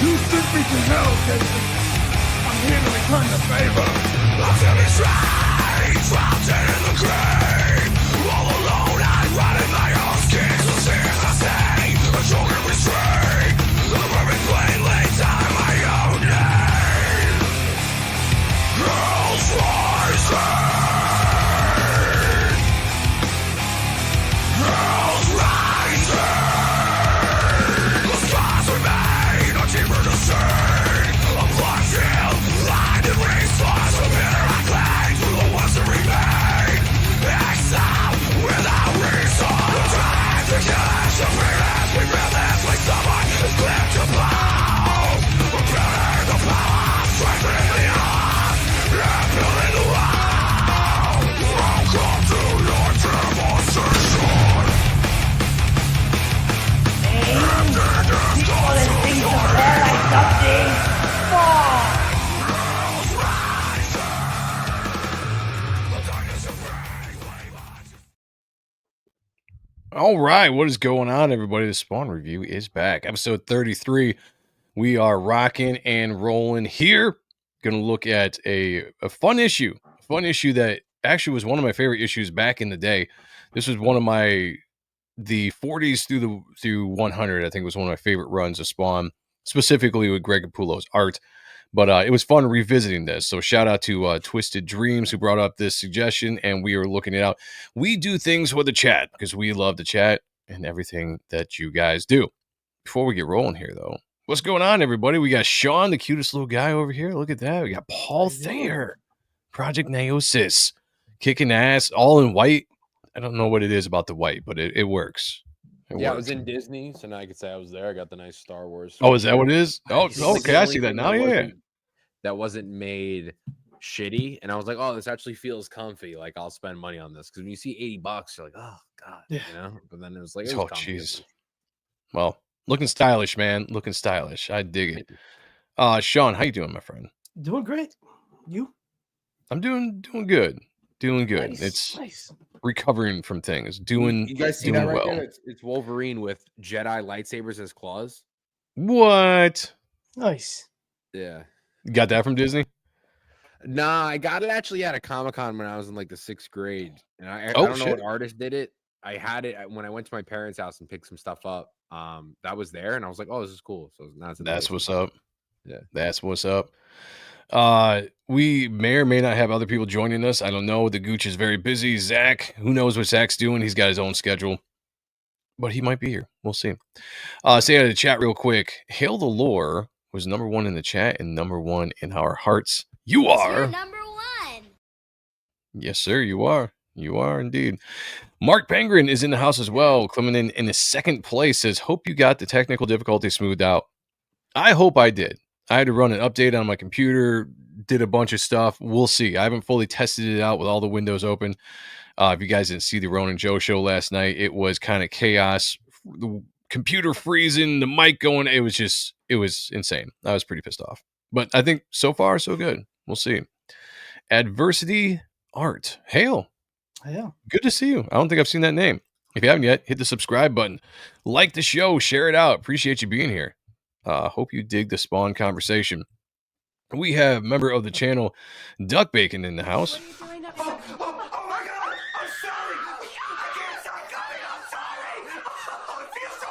You sent me to hell, Jason. I'm here to return the favor. I'm feeling strange, dropped in the grave. All alone, I rot in my own skin. So see as I say, a choking restraint. The perfect flame lays down my own name. Girls rising. Girls rising. The scars remain, a deeper to see. A blood field, blinded response. From bitter I cling to the ones that remain. Exile without reason. The time to catch the freedom. We build this like someone is clipped to blow. We're building the power, strengthening the odds. Yeah, building the wall. Welcome to your demonstration. All the things over there like something. Fuck. All right, what is going on, everybody? The Spawn Review is back. Episode 33. We are rocking and rolling here. Going to look at a fun issue. A fun issue that actually was one of my favorite issues back in the day. This was one of the 40s through 100. I think was one of my favorite runs of Spawn, specifically with Greg Capullo's art. But it was fun revisiting this. So shout out to Twisted Dreams who brought up this suggestion, and we are looking it out. We do things with the chat because we love the chat and everything that you guys do. Before we get rolling here, though, what's going on, everybody? We got Sean, the cutest little guy over here. Look at that. We got Paul Thayer, Project Naosis, kicking ass, all in white. I don't know what it is about the white, but it works. It works. was in Disney, so now I could say I was there. I got the nice Star Wars. Oh, is that what it is? Oh, It's like okay. the I only see that thing now. Yeah. that wasn't made shitty, and I was like, oh, this actually feels comfy. Like I'll spend money on this because when you see $80, you're like, oh god, Yeah. you know. But then it was like, Oh, jeez. Well, looking stylish, man. Looking stylish. I dig it. Sean, how you doing, my friend? Doing great. You? I'm doing good. Doing good. Nice, It's nice. recovering from things. Doing You guys see doing that right well. there? It's Wolverine with Jedi lightsabers as claws. What? Nice. Yeah. You got that from Disney? Nah, I got it actually at a Comic-Con when I was in like the 6th grade, and I don't know shit. what artist did it. I had it when I went to my parents' house and picked some stuff up. That was there, and I was like, "Oh, this is cool." So now it's in the That's basement. what's up. Yeah. That's what's up. We may or may not have other people joining us. I don't know. The Gooch is very busy. Zach, who knows what Zach's doing? He's got his own schedule, but he might be here. We'll see. Say out of the chat real quick. Hail the Lore was number 1 in the chat and number 1 in our hearts. You are number 1. Yes, sir. You are. You are indeed. Mark Penguin is in the house as well, coming in the 2nd place. Says, hope you got the technical difficulty smoothed out. I hope I did. I had to run an update on my computer, did a bunch of stuff. We'll see. I haven't fully tested it out with all the windows open. If you guys didn't see the Ronan Joe show last night, it was kind of chaos. The computer freezing, the mic going. It was insane. I was pretty pissed off. But I think so far, so good. We'll see. Adversity Art. Hail. Yeah. Good to see you. I don't think I've seen that name. If you haven't yet, hit the subscribe button. Like the show. Share it out. Appreciate you being here. Hope you dig the Spawn conversation. We have member of the channel, Duck Bacon, in the house. Oh my god! I'm sorry! I can't stop coming! I'm sorry! Oh, it feels so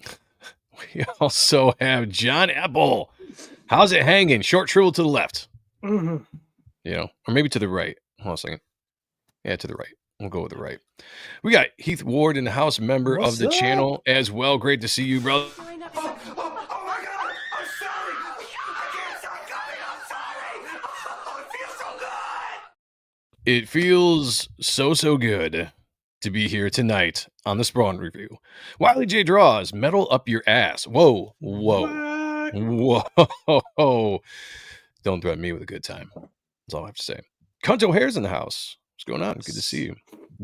good! We also have John Apple. How's it hanging? Short shrivel to the left. Mm-hmm. You know, or maybe to the right. Hold on a second. Yeah, to the right. We'll go with the right. We got Heath Ward in the house, member What's of the up? channel as well. Great to see you, brother. Oh my god! I'm sorry! I can't stop coming! I'm sorry! Oh, it feels so good! It feels so good to be here tonight on the Spawn Review. Wiley J Draws, metal up your ass. Whoa. Don't threaten me with a good time. That's all I have to say. Cunto Hair's in the house. What's going on? Good to see you.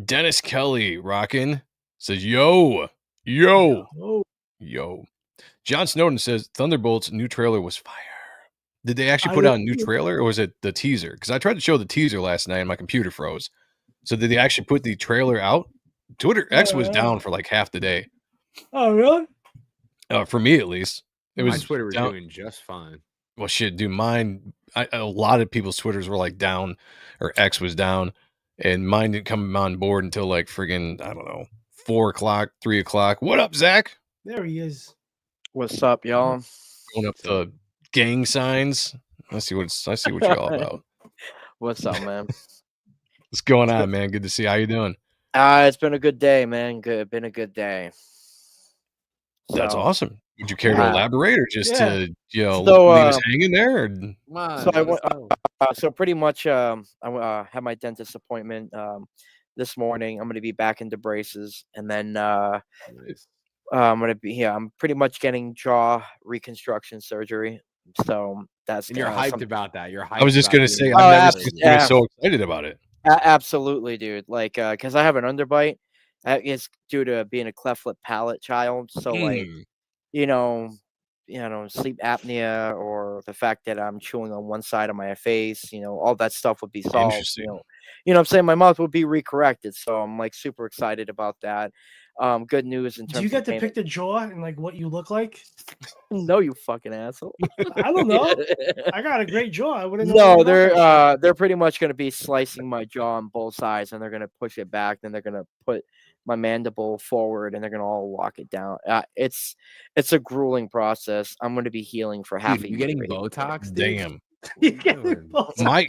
Dennis Kelly rocking says, yo. Oh, John Snowden says Thunderbolt's new trailer was fire. Did they actually put out a new trailer, or was it the teaser? Because I tried to show the teaser last night and my computer froze. So did they actually put the trailer out? Twitter X was down for like half the day. oh really? For me, at least, it My was Twitter was down. doing just fine. Well, shit, dude, mine. A lot of people's Twitters were like down, or X was down, and mine didn't come on board until like friggin' I don't know 4 o'clock, 3 o'clock. What up, Zach? There he is. What's up, y'all? Going up So- the gang signs. I see what you're all about. What's up, man? What's going on, man? Good to see you. How you doing? It's been a good day, man. Been a good day. That's So, awesome. Would you care to elaborate, or just Yeah. to So, leave us hanging there? Or... Come on, So I let went- us know. so pretty much, I had my dentist appointment this morning. I'm gonna be back into braces, and then Nice. I'm pretty much getting jaw reconstruction surgery. So that's And you're kinda hyped about that. You're hyped. I was just about gonna being say, able I've Oh, never abs- seen yeah. anybody so excited about it. Absolutely, dude. Like, because I have an underbite. It's due to being a cleft lip palate child. So, like, Mm, you know, sleep apnea or the fact that I'm chewing on one side of my face, all that stuff would be solved. Interesting. What I'm saying? My mouth would be recorrected. So I'm like super excited about that. Good news in terms Do you get of to payment. pick the jaw and like what you look like? No, you fucking asshole. I don't know. I got a great jaw. I wouldn't know. No, anything about that they're pretty much gonna be slicing my jaw on both sides, and they're gonna push it back. Then they're gonna put my mandible forward, and they're gonna all lock it down. It's a grueling process. I'm gonna be healing for half Dude, a you year. getting Botox? Dude? damn. shit. What are you doing? Mike,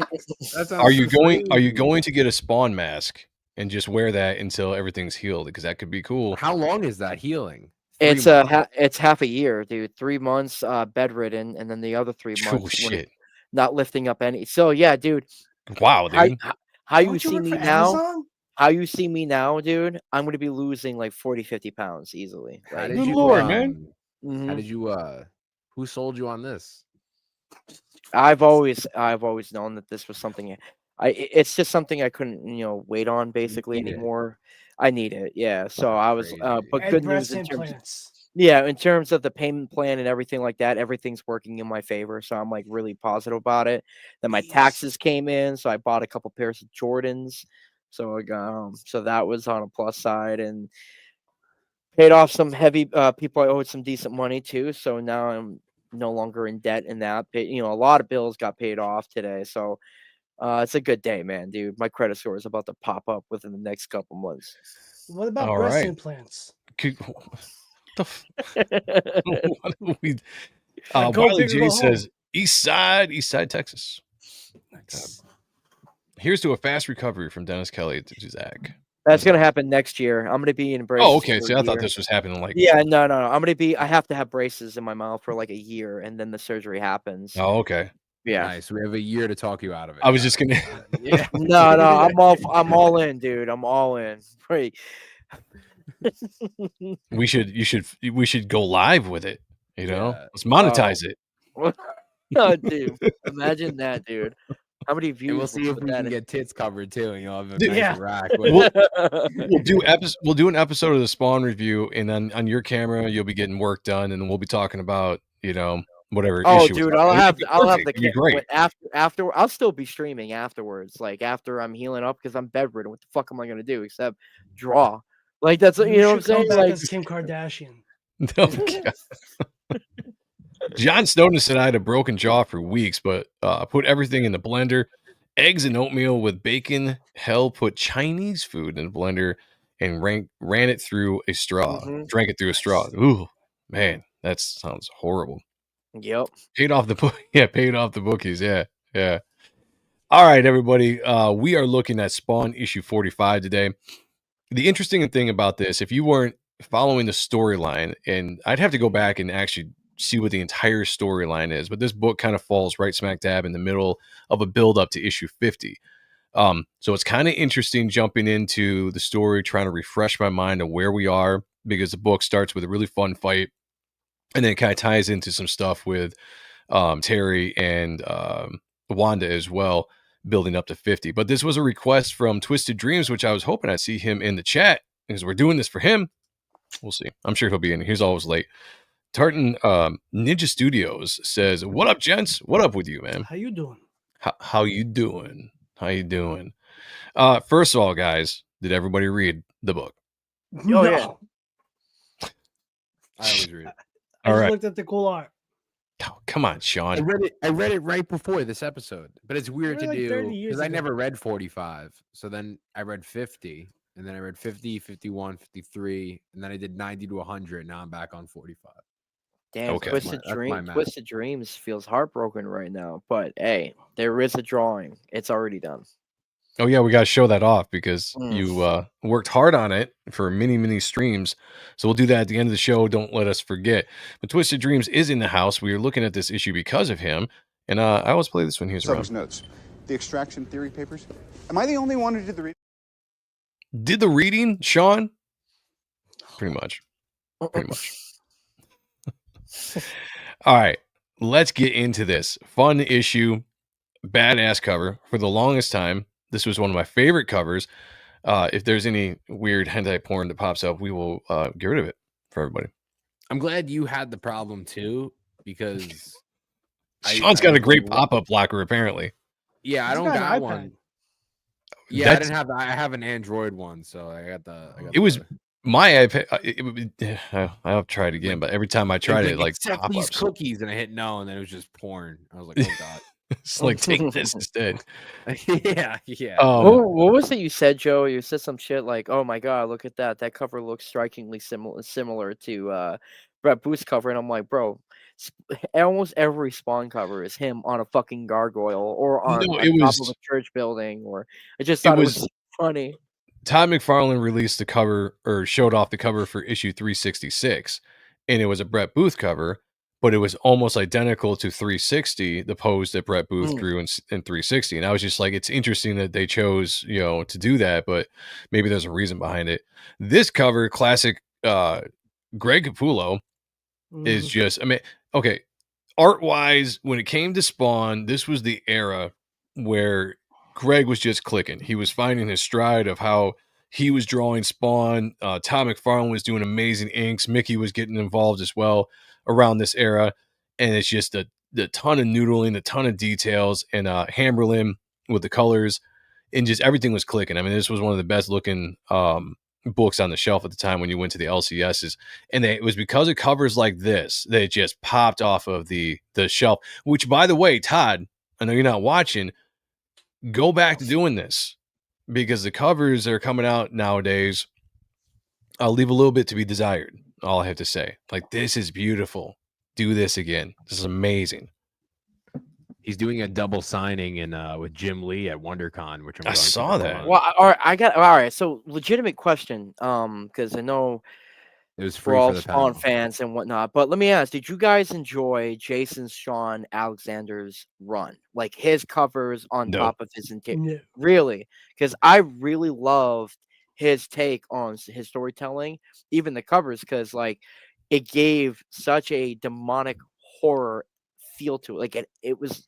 That sounds are you going crazy. to get a spawn mask and just wear that until everything's healed? Because that could be cool. How long is that healing? It's 3 months? it's half a year, dude. 3 months bedridden, and then the other 3 Oh months shit! not lifting up any. So yeah, dude. Wow, dude. How you Don't you see work me for now? Amazon? How you see me now, dude? I'm gonna be losing like 40, 50 pounds easily. How Like, did Good you, lord, man. How mhm. did you? Who sold you on this? I've always known that this was something it's just something I couldn't, wait on basically need it. anymore. I need it. Yeah. So I was Crazy. but And good breast news in terms implants. in terms of the payment plan and everything like that, everything's working in my favor. So I'm like really positive about it. Then my taxes came in, so I bought a couple pairs of Jordans. So I got so that was on a plus side, and paid off some heavy people I owed some decent money to. So now I'm no longer in debt in that. A lot of bills got paid off today. So it's a good day, man, dude. My credit score is about to pop up within the next couple months. What about All breast right. implants? What the what are we? Like, go Wiley big or J go says East Side, Texas. Nice. Here's to a fast recovery from Dennis Kelly to Zach. That's gonna happen next year. I'm gonna be in braces. Oh, okay. for So a I thought year. this was happening like. Yeah, no. I'm gonna be. I have to have braces in my mouth for like a year, and then the surgery happens. Oh, okay. Yeah. Nice. We have a year to talk you out of it. I was just gonna. Yeah. No. I'm all in, dude. I'm all in. Right. we should go live with it. Yeah. Let's monetize it. Oh, dude. Imagine that, dude. How many views? And we'll see if put we that can in? get tits covered too, and you'll have a Dude, nice yeah. rack. With We'll- it. We'll do an episode of the Spawn review, and then on your camera you'll be getting work done, and we'll be talking about whatever. Oh, issue dude, we're I'll talking have about. the It'd be great. after. I'll still be streaming afterwards, like after I'm healing up, because I'm bedridden. What the fuck am I gonna do except draw? Like that's You what I'm should come saying. back Like as Kim Kardashian. Oh, God. John Snowden said I had a broken jaw for weeks, but put everything in the blender, eggs and oatmeal with bacon. Hell, put Chinese food in the blender and ran it through a straw. Drank it through a straw. Ooh, man, that sounds horrible. Yep. Paid off the book. Yeah, paid off the bookies. Yeah. All right, everybody. We are looking at Spawn issue 45 today. The interesting thing about this, if you weren't following the storyline, and I'd have to go back and actually see what the entire storyline is, but this book kind of falls right smack dab in the middle of a build up to issue 50. So it's kind of interesting jumping into the story, trying to refresh my mind of where we are, because the book starts with a really fun fight, and then it kind of ties into some stuff with Terry and Wanda as well, building up to 50. But this was a request from Twisted Dreams, which I was hoping I'd see him in the chat, because we're doing this for him. We'll see. I'm sure he'll be in. He's always late. Tartan Ninja Studios says, "What up, gents? What up with you, man? How you doing? How you doing? How you doing?" First of all, guys, did everybody read the book? Oh, yeah. I always read it. I All just right. looked at the cool art. Oh, come on, I Sean. read it right before this episode, but it's weird to like 30 do years because I ago. never read 45. So then I read 50, and then I read 50, 51, 53, and then I did 90 to 100. Now I'm back on 45. Damn, Okay. Twisted That's my math. Twisted Dreams feels heartbroken right now. But hey, there is a drawing. It's already done. Oh yeah, we got to show that off because Mm. you worked hard on it for many streams. So we'll do that at the end of the show. Don't let us forget. But Twisted Dreams is in the house. We are looking at this issue because of him, and I always play this when he was Summers around. notes. The extraction theory papers. Am I the only one who did the reading? Did the reading, Sean? Pretty much. Pretty much. All right, let's get into this fun issue. Badass cover for the longest time. This was one of my favorite covers. If there's any weird hentai porn that pops up, we will get rid of it for everybody. I'm glad you had the problem too because Sean's got a great pop-up blocker, apparently. Yeah, I He's don't got an got iPad. one. Yeah, That's- I didn't have the, I have an Android one, so I got the. It was my iPad. I'll try it again, but every time I tried it, like accept pop these ups. cookies, and I hit no, and then it was just porn. I was like, oh god. It's like take this instead. yeah. What was it you said, Joe? You said some shit like, "Oh my god, look at that! That cover looks strikingly similar to Brett Booth's cover." And I'm like, bro, almost every Spawn cover is him on a fucking gargoyle or on No, top of a church building. Or I just thought it was funny. Todd McFarlane released the cover or showed off the cover for issue 366, and it was a Brett Booth cover, but it was almost identical to 360, the pose that Brett Booth drew in 360. And I was just like, it's interesting that they chose, to do that, but maybe there's a reason behind it. This cover, classic Greg Capullo, is just, okay, art-wise, when it came to Spawn, this was the era where Greg was just clicking. He was finding his stride of how he was drawing Spawn. Todd McFarlane was doing amazing inks. Mickey was getting involved as well around this era. And it's just a ton of noodling, a ton of details, and Hammerlin with the colors, and just everything was clicking. This was one of the best looking books on the shelf at the time when you went to the LCSs. And it was because of covers like this that it just popped off of the shelf, which, by the way, Todd, I know you're not watching, go back to doing this because the covers that are coming out nowadays, I'll leave a little bit to be desired. All I have to say, like, this is beautiful. Do this again. This is amazing. He's doing a double signing in with Jim Lee at WonderCon, which I saw that. Well, all right. So, legitimate question, because I know it was for free all for the Spawn panel. fans and whatnot. But let me ask: did you guys enjoy Jason Sean Alexander's run, like his covers on top of his interior? No. Really? Because I really loved his take on his storytelling, even the covers, because like it gave such a demonic horror feel to it. Like it was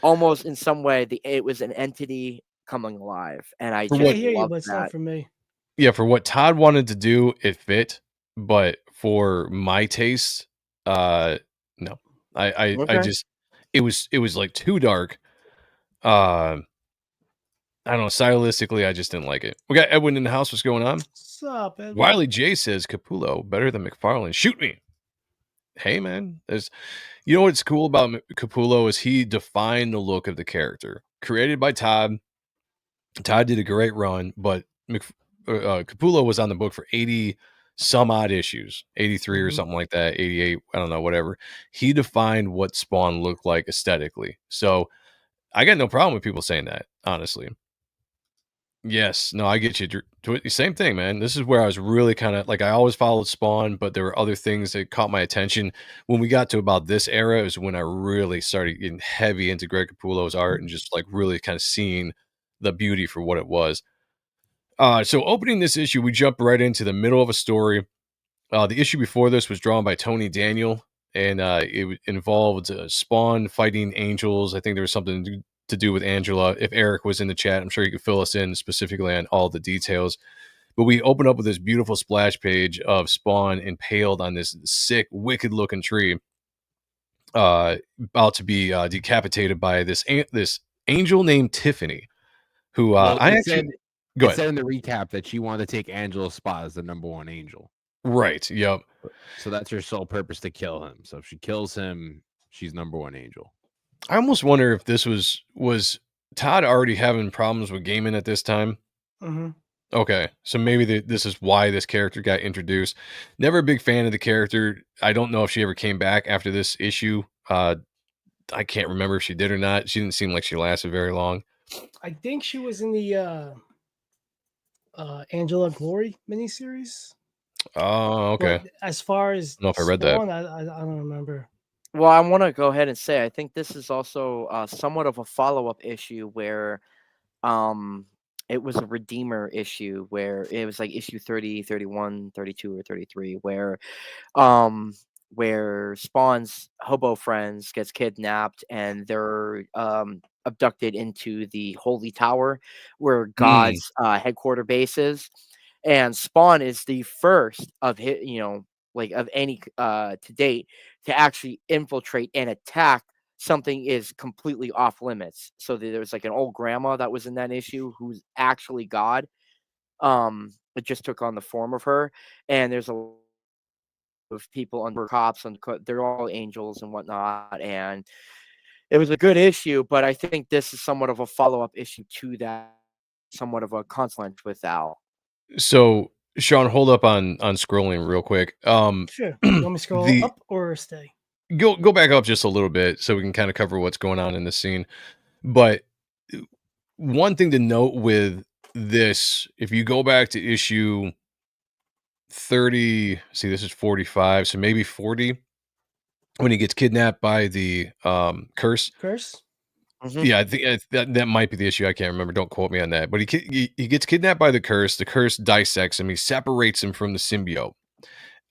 almost in some way it was an entity coming alive, and I just I hear you, loved but it's that. not for me. Yeah, for what Todd wanted to do, it fit. But for my taste, no. I just it was like too dark. I don't know. Stylistically, I just didn't like it. We got Edwin in the house. What's going on? What's up, Edwin? Wiley J says Capullo better than McFarlane. Shoot me. Hey man, you know what's cool about Capullo is he defined the look of the character. Created by Todd. Todd did a great run, but Capullo was on the book for 80 some odd issues, 83 or something like that, 88, I don't know, whatever. He defined what Spawn looked like aesthetically. So I got no problem with people saying that, honestly. Yes, no, I get you. Same thing, man. This is where I was really kind of like, I always followed Spawn, but there were other things that caught my attention. When we got to about this era is when I really started getting heavy into Greg Capullo's art and just like really kind of seeing the beauty for what it was. So opening this issue, we jumped right into the middle of a story. The issue before this was drawn by Tony Daniel, and it involved Spawn fighting angels. I think there was something to do with Angela. If Eric was in the chat, I'm sure he could fill us in specifically on all the details. But we open up with this beautiful splash page of Spawn impaled on this sick, wicked-looking tree, about to be decapitated by this angel named Tiffany, who Well, I actually... Go ahead. It said in the recap that she wanted to take Angela's spot as the #1 angel. Right. Yep. So that's her sole purpose, to kill him. So if she kills him, she's number one angel. I almost wonder if this was Todd already having problems with gaming at this time. Mm-hmm. Okay, so maybe this is why this character got introduced. Never a big fan of the character. I don't know if she ever came back after this issue. I can't remember if she did or not. She didn't seem like she lasted very long. I think she was in the Angela Glory miniseries. Oh, okay. But as far as I don't know if I read that. Spawn, I don't remember. Well, I want to go ahead and say I think this is also somewhat of a follow-up issue where it was a Redeemer issue where it was like issue 30, 31, 32, or 33 where Spawn's hobo friends gets kidnapped and they're abducted into the Holy Tower where God's headquarter base is. And Spawn is the first of his, like of any to date to actually infiltrate and attack something is completely off limits. So there was like an old grandma that was in that issue who's actually God. It just took on the form of her, and there's a lot of people under cops and they're all angels and whatnot, and it was a good issue. But I think this is somewhat of a follow-up issue to that, somewhat of a consultant with Al. So, Sean, hold up on scrolling real quick. Sure. You want me to scroll up or stay? Go back up just a little bit so we can kind of cover what's going on in the scene. But one thing to note with this, if you go back to issue 30, see, this is 45, so maybe 40, when he gets kidnapped by the curse. Mm-hmm. Yeah, I think that might be the issue. I can't remember. Don't quote me on that. But he gets kidnapped by the curse. The curse dissects him. He separates him from the symbiote.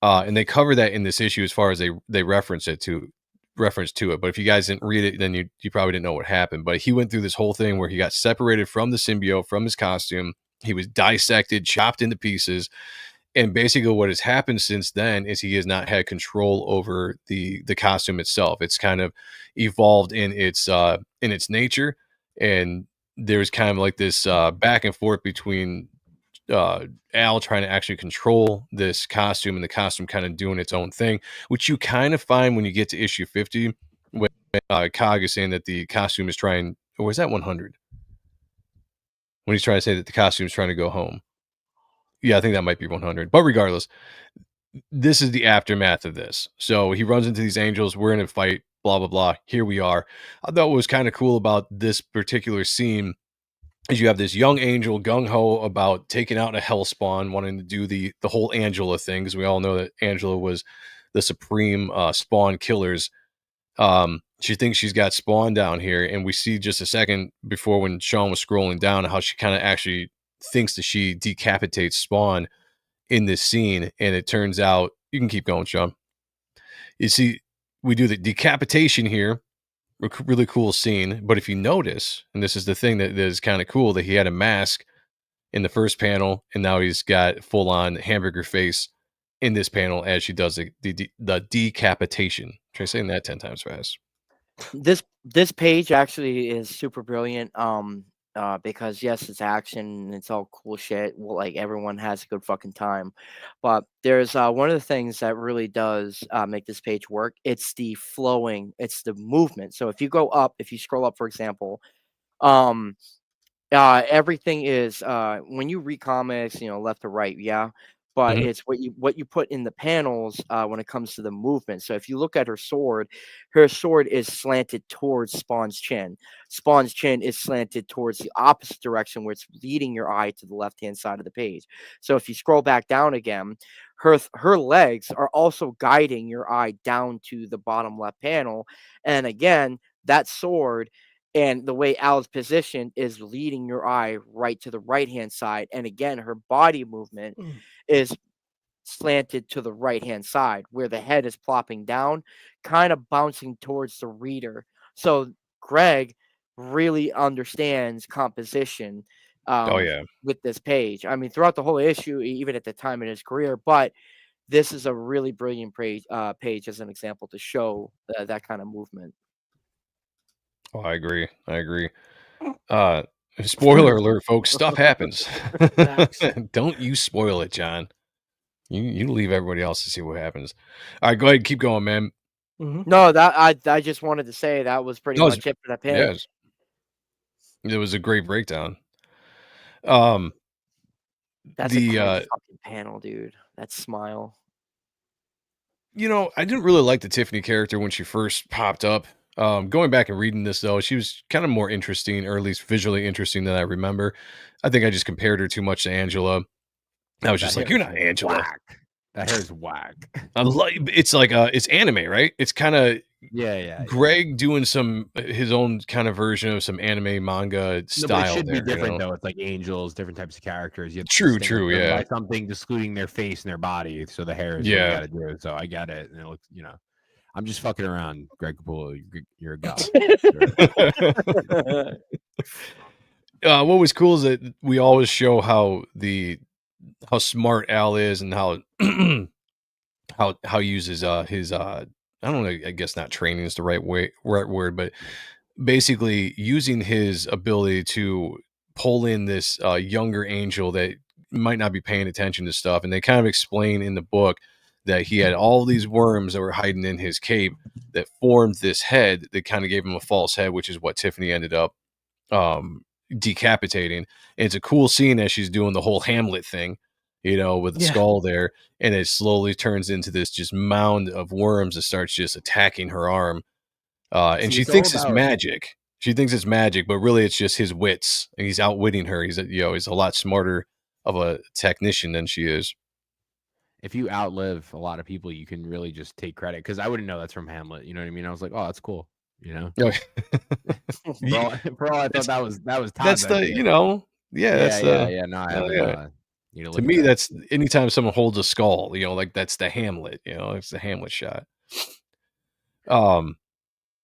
And they cover that in this issue as far as they reference to it. But if you guys didn't read it, then you probably didn't know what happened. But he went through this whole thing where he got separated from the symbiote, from his costume. He was dissected, chopped into pieces. And basically what has happened since then is he has not had control over the costume itself. It's kind of evolved in its nature. And there's kind of like this back and forth between Al trying to actually control this costume and the costume kind of doing its own thing, which you kind of find when you get to issue 50 when Cog is saying that the costume is trying, or was that 100? When he's trying to say that the costume is trying to go home. Yeah, I think that might be 100. But regardless, this is the aftermath of this. So he runs into these angels. We're in a fight, blah, blah, blah. Here we are. I thought what was kind of cool about this particular scene is you have this young angel gung-ho about taking out a hellspawn, wanting to do the whole Angela thing, because we all know that Angela was the supreme spawn killers. She thinks she's got Spawn down here, and we see just a second before when Sean was scrolling down how she kind of actually thinks that she decapitates Spawn in this scene, and it turns out, you can keep going, Sean. You see, we do the decapitation here, really cool scene, but if you notice, and this is the thing that is kind of cool, that he had a mask in the first panel, and now he's got full-on hamburger face in this panel as she does the decapitation. Try saying that 10 times fast. This page actually is super brilliant. Because yes, it's action, it's all cool shit. Well, like everyone has a good fucking time, but there's one of the things that really does make this page work. It's the flowing, it's the movement. So if you scroll up, for example, everything is when you read comics, left to right, yeah. But it's what you put in the panels when it comes to the movement. So if you look at her sword is slanted towards Spawn's chin. Spawn's chin is slanted towards the opposite direction, where it's leading your eye to the left-hand side of the page. So if you scroll back down again, her legs are also guiding your eye down to the bottom left panel. And again, that sword and the way Al's positioned is leading your eye right to the right-hand side. And again, her body movement is slanted to the right-hand side, where the head is plopping down, kind of bouncing towards the reader. So Greg really understands composition with this page. I mean, throughout the whole issue, even at the time in his career, but this is a really brilliant page as an example to show that kind of movement. Oh, I agree. Spoiler alert, folks. Stuff happens. Don't you spoil it, John. You leave everybody else to see what happens. All right, go ahead, keep going, man. No, that I just wanted to say that was pretty No, much it for that panel. yes, it was a great breakdown. Um, That's a the great fucking panel, dude. That smile. I didn't really like the Tiffany character when she first popped up. Going back and reading this though, she was kind of more interesting, or at least visually interesting than I remember. I think I just compared her too much to Angela. I was just like, "You're not Angela." Whack. That hair's whack. It's like it's anime, right? It's kind of Yeah. Greg doing some his own kind of version of some anime manga No, but style. it should there, be different though. It's like angels, different types of characters. You have to True, distinguish them yeah. by something excluding their face and their body. So the hair is what you got to do. So I get it. And it looks, I'm just fucking around, Greg Capullo. You're a god. What was cool is that we always show how smart Al is and how how he uses his I don't know, I guess not training is the right word, but basically using his ability to pull in this younger angel that might not be paying attention to stuff. And they kind of explain in the book that he had all these worms that were hiding in his cape that formed this head that kind of gave him a false head, which is what Tiffany ended up decapitating. And it's a cool scene as she's doing the whole Hamlet thing, with the skull there, and it slowly turns into this just mound of worms that starts just attacking her arm. And she thinks it's magic. She thinks it's magic, but really it's just his wits. And he's outwitting her. He's a lot smarter of a technician than she is. If you outlive a lot of people, you can really just take credit, because I wouldn't know that's from Hamlet. You know what I mean? I was like, oh, that's cool. Okay. For all I thought that was Todd's that's the idea. No, No, I haven't. To me, that's anytime someone holds a skull, like that's the Hamlet. It's the Hamlet shot.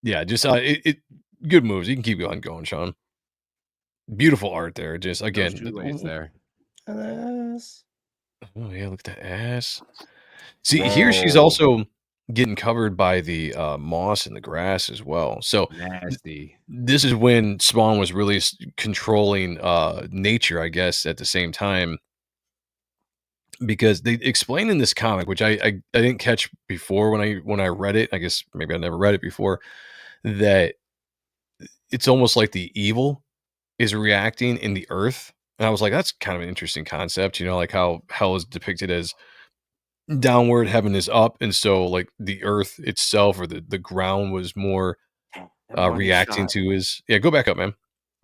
Just good moves. You can keep going, Sean. Beautiful art there. Just again, there. Oh yeah, look at that ass. See, here she's also getting covered by the moss and the grass as well. So nasty. This is when Spawn was really controlling nature, I guess, at the same time, because they explain in this comic, which I didn't catch before when I read it. I guess maybe I never read it before, that it's almost like the evil is reacting in the earth. And I was like, that's kind of an interesting concept, like how hell is depicted as downward, heaven is up, and so like the earth itself or the ground was more reacting to his. Go back up, man.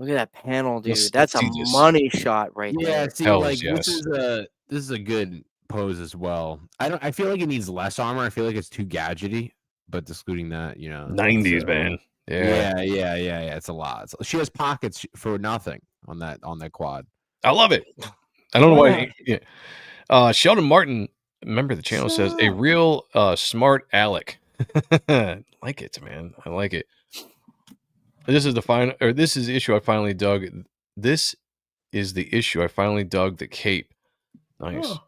Look at that panel, dude. Let's That's a see this. money shot right there. Yeah, see, Hells like yes. this is a good pose as well. I feel like it needs less armor. I feel like it's too gadgety, but excluding that, 90s, man. Yeah. It's a lot. She has pockets for nothing on that quad. I love it. I don't know why. Yeah. Sheldon Martin, member of the channel, says a real smart Alec. Like it, man. I like it. This is the issue I finally dug. This is the issue I finally dug, the cape. Nice.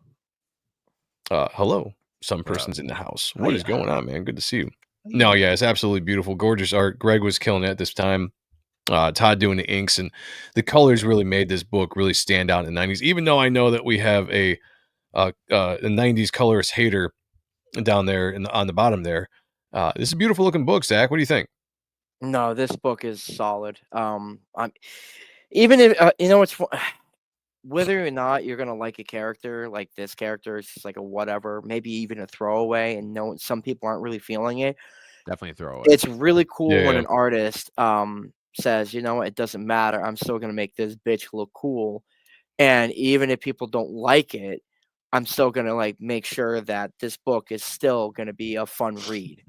Hello. Some person's in the house. What is going on, man? Good to see you. No, yeah, it's absolutely beautiful. Gorgeous art. Greg was killing it at this time. Todd doing the inks, and the colors really made this book really stand out in the 90s, even though I know that we have a 90s colorist hater down there on the bottom there. This is a beautiful looking book, Zach. What do you think? No, this book is solid. I'm even if it's whether or not you're gonna like a character, like this character is just like a whatever, maybe even a throwaway, and some people aren't really feeling it. Definitely a throwaway. It's really cool when an artist says, it doesn't matter. I'm still gonna make this bitch look cool, and even if people don't like it, I'm still gonna make sure that this book is still gonna be a fun read.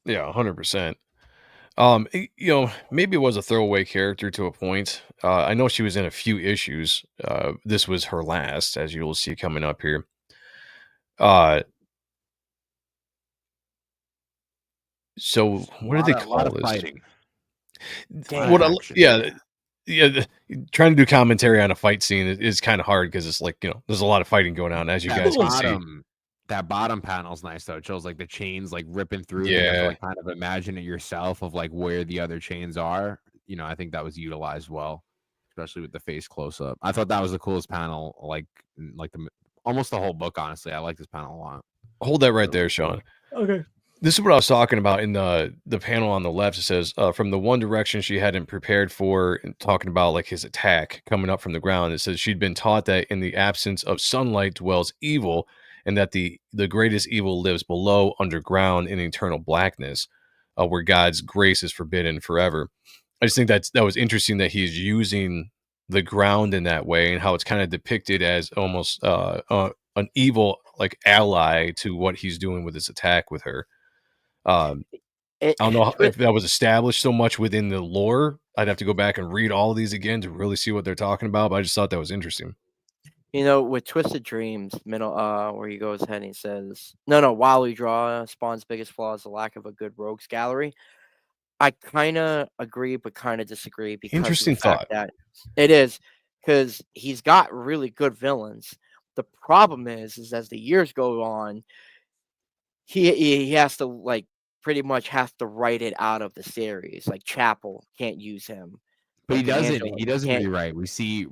Yeah, 100%. Maybe it was a throwaway character to a point. I know she was in a few issues. This was her last, as you'll see coming up here. So what do they call this? Fighting. Trying to do commentary on a fight scene is kind of hard because it's like, there's a lot of fighting going on, as you guys can see. That bottom panel's nice though. It shows like the chains ripping through. You have to kind of imagine it yourself of where the other chains are. I think that was utilized well, especially with the face close up. I thought that was the coolest panel, like the almost the whole book. Honestly, I like this panel a lot. Hold that right there, Sean. Okay. This is what I was talking about in the panel on the left. It says from the one direction she hadn't prepared for, and talking about like his attack coming up from the ground. It says she'd been taught that in the absence of sunlight dwells evil, and that the greatest evil lives below, underground, in eternal blackness, where God's grace is forbidden forever. I just think that was interesting that he's using the ground in that way, and how it's kind of depicted as almost an evil like ally to what he's doing with his attack with her. Um, It, I don't know twi- if that was established so much within the lore. I'd have to go back and read all of these again to really see what they're talking about. But I just thought that was interesting. with Twisted Dreams, middle where he goes ahead and he says, no, while we draw, Spawn's biggest flaw is the lack of a good rogues gallery. I kind of agree, but kind of disagree because of the Interesting fact thought. that it is because he's got really good villains. The problem is as the years go on, he has to like pretty much has to write it out of the series. Like Chapel can't use him. But he doesn't. Michelangelo He doesn't can't. rewrite. We see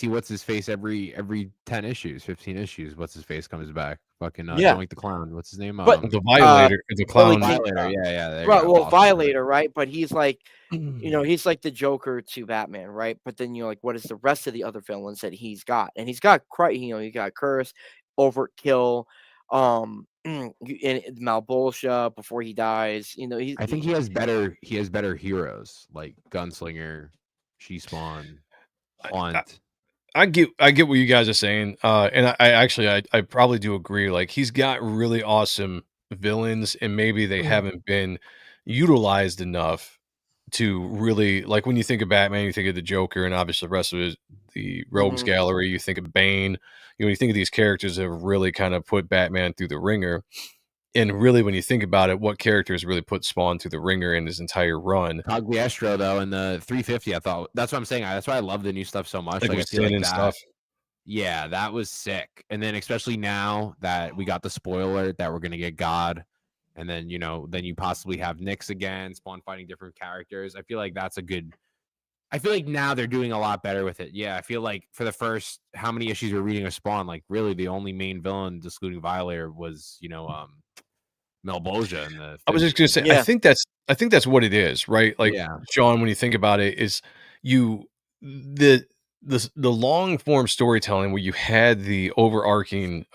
what's his face every 10 issues, 15 issues. What's his face comes back. Fucking Yeah, Doink the Clown. What's his name? but The Violator, the Billy clown. King, Violator. Yeah. There you right? go. Well, Awesome. Violator, right? But he's like, he's like the Joker to Batman, right? But then like, what is the rest of the other villains that he's got? And he's got he got Curse, Overkill, and Malbolgia before he dies. I think he has better. He has better heroes like Gunslinger, She-Spawn, Haunt. I get what you guys are saying, and I actually I probably do agree. Like he's got really awesome villains, and maybe they haven't been utilized enough to really like. When you think of Batman, you think of the Joker, and obviously the rest of it, the Rogues Mhm. Gallery. You think of Bane. When you think of these characters that have really kind of put Batman through the ringer. And really, when you think about it, what characters really put Spawn through the ringer in his entire run? Cogliestro though in the 350, I thought that's what I'm saying. That's why I love the new stuff so much. Like Like I with feel Sin like and that. stuff. Yeah, that was sick. And then especially now that we got the spoiler that we're gonna get God, and then then you possibly have Nyx again, Spawn fighting different characters. I feel like that's a good. I feel like now they're doing a lot better with it. Yeah, I feel like for the first how many issues we're reading of Spawn, like really the only main villain, excluding Violator, was Malbolgia in the I was just gonna 50s. say, Yeah. I think that's what it is, right? Like Yeah. Sean, when you think about it, is you the the long form storytelling where you had the overarching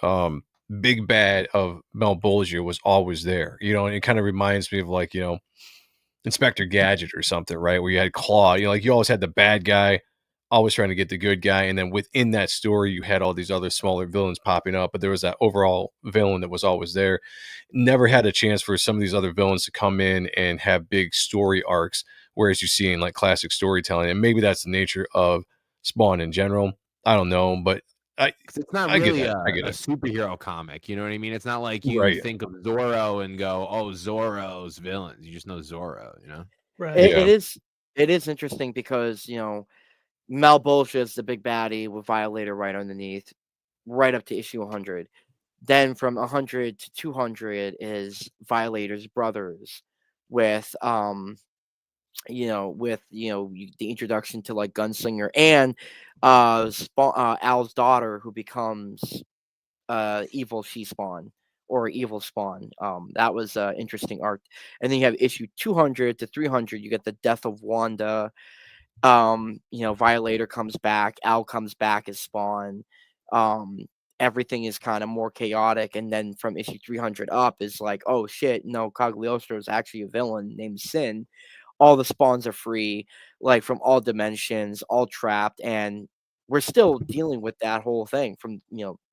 big bad of Malbolgia was always there, and it kind of reminds me of like, Inspector Gadget or something, right? Where you had Claw, like you always had the bad guy always trying to get the good guy, and then within that story you had all these other smaller villains popping up, but there was that overall villain that was always there. Never had a chance for some of these other villains to come in and have big story arcs, whereas you see in like classic storytelling, and maybe that's the nature of Spawn in general. I don't know, but I 'Cause it's not I get really that. I get a it. superhero comic, you know what I mean? It's not like you Right. think of Zorro and go, "Oh, Zorro's villains." You just know Zorro, you know? Right. It Yeah. is interesting because Malbolgia is the big baddie with Violator right underneath, right up to issue 100. Then from 100 to 200 is Violator's brothers with the introduction to like Gunslinger and Al's daughter who becomes evil She-Spawn or evil Spawn. That was interesting arc. And then you have issue 200 to 300, you get the death of Wanda. Violator comes back, Al comes back as Spawn. Um, Everything is kind of more chaotic, and then from issue 300 up is like, oh shit, no, Cagliostro is actually a villain named Sin. All the spawns are free, like from all dimensions, all trapped, and we're still dealing with that whole thing from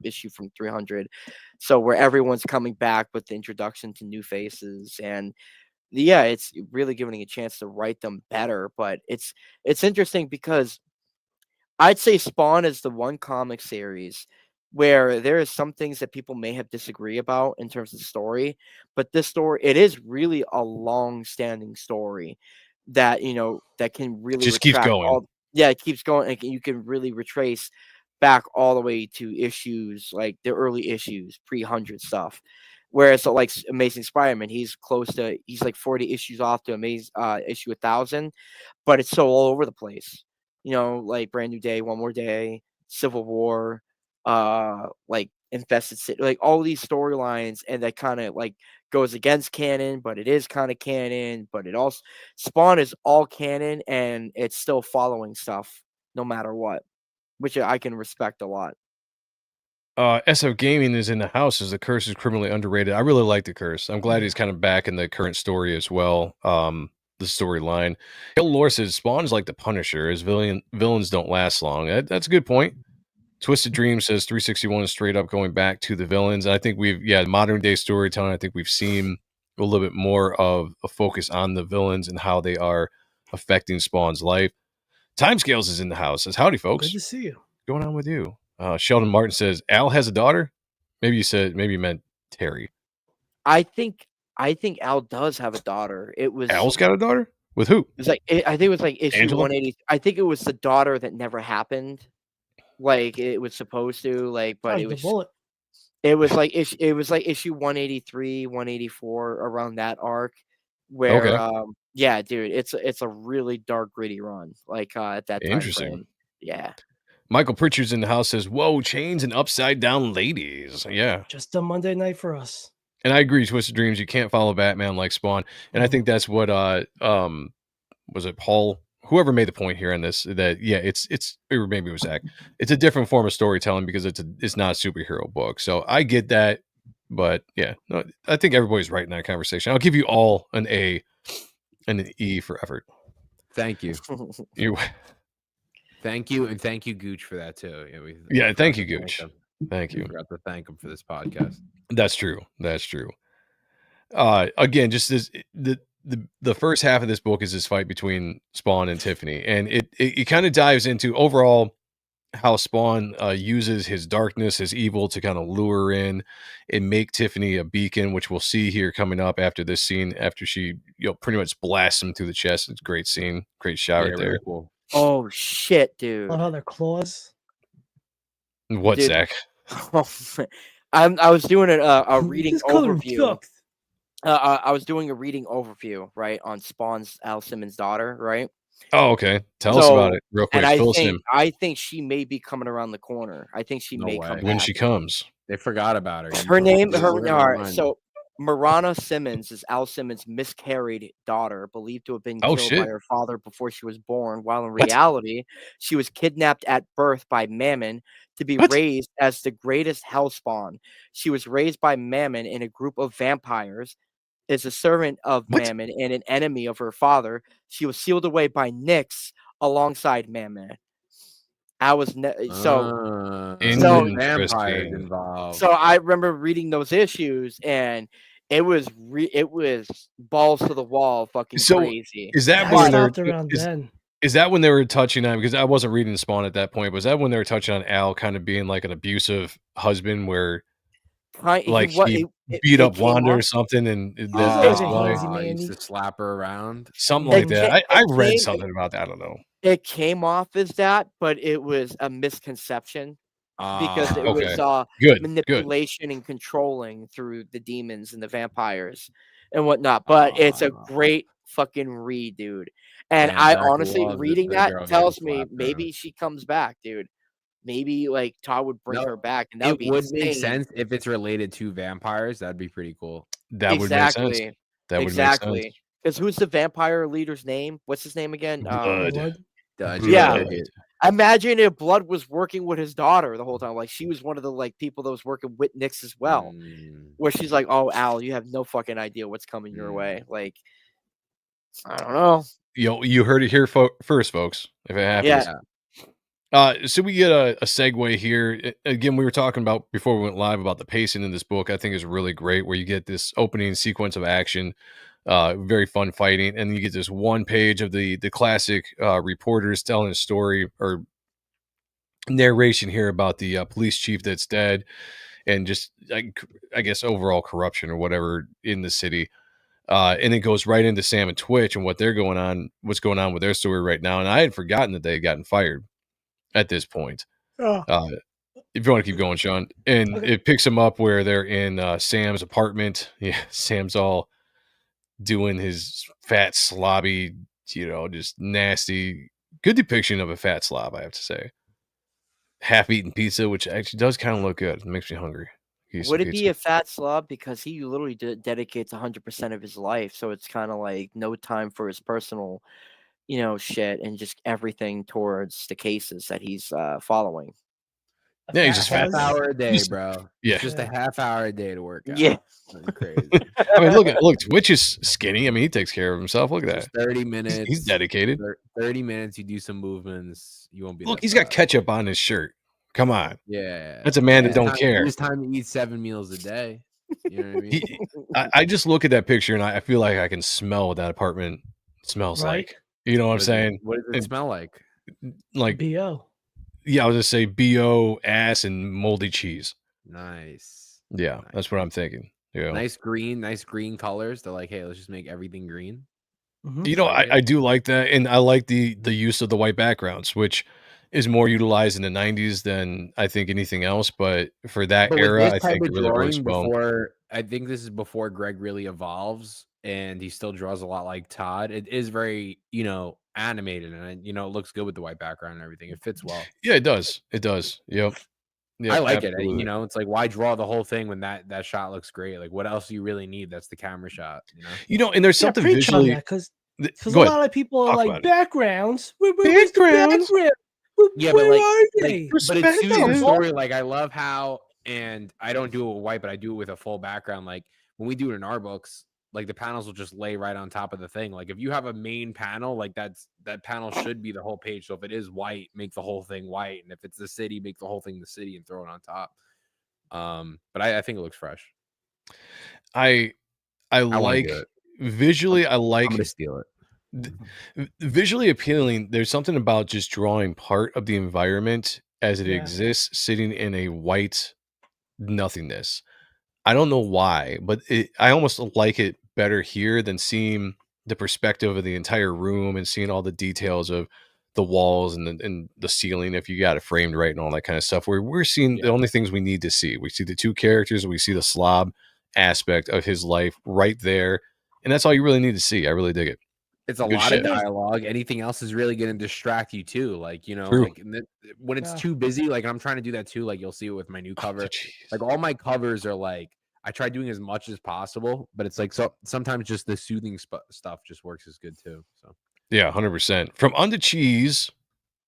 issue from 300. So where everyone's coming back with the introduction to new faces, and yeah, it's really giving a chance to write them better. But it's interesting because I'd say Spawn is the one comic series where there is some things that people may have disagree about in terms of story, but this story, it is really a long-standing story that that can It really just keeps retract going. all. Yeah, it keeps going, and you can really retrace back all the way to issues like the early issues, pre-100 stuff. Whereas so like Amazing Spider-Man, he's like 40 issues off to issue 1,000, but it's so all over the place. Like Brand New Day, One More Day, Civil War, like infested city, like all these storylines, and that kind of like goes against canon, but it is kind of canon, but it also Spawn is all canon and it's still following stuff no matter what, which I can respect a lot. SF Gaming is in the house as the curse is criminally underrated. I really like the curse. I'm glad he's kind of back in the current story as well. The storyline. Hill Lore says Spawn is like the Punisher, as villains don't last long. That's a good point. Twisted Dream says 361 is straight up going back to the villains. I think modern day storytelling. I think we've seen a little bit more of a focus on the villains and how they are affecting Spawn's life. Timescales is in the house. Says howdy, folks. Good to see you. What's going on with you? Sheldon Martin says Al has a daughter. Maybe you meant Terry. I think Al does have a daughter. It was Al's got a daughter with who? It was like I think it was like issue Angela? 180. I think it was the daughter that never happened. Like it was supposed to, like, but Dodged the bullet. it was like issue 183, 184 around that arc where Okay. yeah, dude, it's a really dark, gritty run. Like at that time Interesting. frame. Yeah. Michael Pritchard's in the house says, "Whoa, chains and upside down ladies." Yeah, Just a Monday night for us. and I agree. Twisted Dreams, you can't follow Batman like Spawn, and I think that's what was it Paul? Whoever made the point here on this, that yeah, it's or maybe it was Zach. It's a different form of storytelling because it's not a superhero book. So I get that, but yeah, no, I think everybody's right in that conversation. I'll give you all an A and an E for effort. Thank you. You, Thank you, and thank you, Gooch, for that too. yeah, we thank forgot you, to Gooch. him. Thank We you. forgot to thank him for this podcast. That's true. That's true. Again, just the first half of this book is this fight between Spawn and Tiffany, and it kind of dives into overall how Spawn uses his darkness, his evil, to kind of lure in and make Tiffany a beacon, which we'll see here coming up after this scene, after she pretty much blasts him through the chest. It's a great scene, great shot right there. Really cool. Oh shit, dude. Love how their claws. What, Dude. Zach? I was doing a reading Just call her overview. Chuck. I was doing a reading overview, right, on Spawn's Al Simmons' daughter, right? Oh, okay. Tell us about it real quick. And Fill us in. I think she may be coming around the corner. I think she No may way. come When back. she comes. They forgot about her. Her name, We're gonna all right. remind you. So Marana Simmons is Al Simmons' miscarried daughter, believed to have been Oh, killed shit. by her father before she was born, while in What? reality, she was kidnapped at birth by Mammon to be What? raised as the greatest hellspawn. She was raised by Mammon in a group of vampires, is a servant of What? Mammon and an enemy of her father. She was sealed away by Nyx alongside Mammon. I was so vampires involved. so I remember reading those issues, and it was balls to the wall, fucking So, crazy. Is that I when stopped around is, then. is that when they were touching on, because I wasn't reading Spawn at that point, but was that when they were touching on Al kind of being like an abusive husband where like he beat up Wanda or something, and was that's like a why handsy I man. used to slap her around. something It like that. I read came- something about that. I don't know. It came off as that, but it was a misconception because it okay. was Good. manipulation and controlling through the demons and the vampires and whatnot. But it's a great fucking read, dude. And Man, I Zach honestly, loves it, reading the that girl tells getting me slapped maybe she comes back, dude. Maybe like Todd would bring No, her back, and that would It be would make insane. sense if it's related to vampires. That'd be pretty cool. That would make sense. That would make sense. Exactly. Because who's the vampire leader's name? What's his name again? Blood. Yeah. Blood. Imagine if Blood was working with his daughter the whole time. Like she was one of the like people that was working with Nyx as well. Where she's like, "Oh, Al, you have no fucking idea what's coming your way." Like, I don't know. You heard it here first, folks. If it happens. So we get a segue here. Again, we were talking about before we went live about the pacing in this book. I think is really great, where you get this opening sequence of action, very fun fighting, and you get this one page of the classic reporters telling a story or narration here about the police chief that's dead, and just I guess overall corruption or whatever in the city. And it goes right into Sam and Twitch and what's going on with their story right now. And I had forgotten that they had gotten fired at this point. Oh. If you want to keep going, Sean, and it picks them up where they're in Sam's apartment. Yeah, Sam's all doing his fat slobby, just nasty. Good depiction of a fat slob, I have to say. half-eaten pizza, which actually does kind of look good. It makes me hungry. Piece Would of it be pizza. a fat slob because he literally dedicates 100% of his life, so it's kind of like no time for his personal, shit and just everything towards the cases that he's following. A Yeah, he's fat just Half fat. fuzz? hour a day, Just- bro. yeah. It's just a half hour a day to work out. Yeah. Nothing crazy. I mean, look, Twitch is skinny. I mean, he takes care of himself. Look at that. Just 30 minutes. He's dedicated. 30 minutes, you do some movements, you won't be Look, that he's got fat. ketchup on his shirt. Come on. Yeah. That's a man that It's don't time- care. It's time to eat 7 meals a day. You know what I mean? I just look at that picture and I feel like I can smell what that apartment smells Right? like. You know what I'm saying? What does it smell like? Like, BO. yeah, I was just say BO, ass, and moldy cheese. Nice. Yeah, Nice. that's what I'm thinking. Yeah. Nice green colors. They're like, hey, let's just make everything green. Mhm. You know, like I it. do like that, and I like the use of the white backgrounds, which is more utilized in the 90s than I think anything else. But for that But with era, this I type think of it really works drawing, well. I think this is before Greg really evolves, and he still draws a lot like Todd. It is very, animated, and it looks good with the white background and everything. It fits well. Yeah, it does. It does. Yep. I Yep. like absolutely. it. It's like, why draw the whole thing when that shot looks great? Like, what else do you really need? That's the camera shot. And there's Yeah, something preach on visually. that because a Go ahead. lot of people are Talk like about it. backgrounds. Where's the Backgrounds? background? Yeah, Where but are like, they? but it's Susie's Perspective. story. Like, I love how, and I don't do it with white, but I do it with a full background. Like when we do it in our books, like the panels will just lay right on top of the thing. Like if you have a main panel, like that panel should be the whole page. So if it is white, make the whole thing white, and if it's the city, make the whole thing the city and throw it on top. But I think it looks fresh. I wanna like do it. visually. I I'm like gonna steal it. visually appealing. There's something about just drawing part of the environment as it Yeah. exists, sitting in a white nothingness. I don't know why, but I almost like it better here than seeing the perspective of the entire room and seeing all the details of the walls and the ceiling if you got it framed right and all that kind of stuff. Where we're seeing the only things we need to see. We see the two characters, we see the slob aspect of his life right there, and that's all you really need to see. I really dig it. It's a Good lot shit. of dialogue. Anything else is really going to distract you too. Like, True. like when it's Yeah. too busy, like I'm trying to do that too. Like you'll see it with my new cover. Jeez. Like all my covers are like, I try doing as much as possible, but it's like, so sometimes just the soothing stuff just works as good too. So Yeah, 100%. From on to cheese,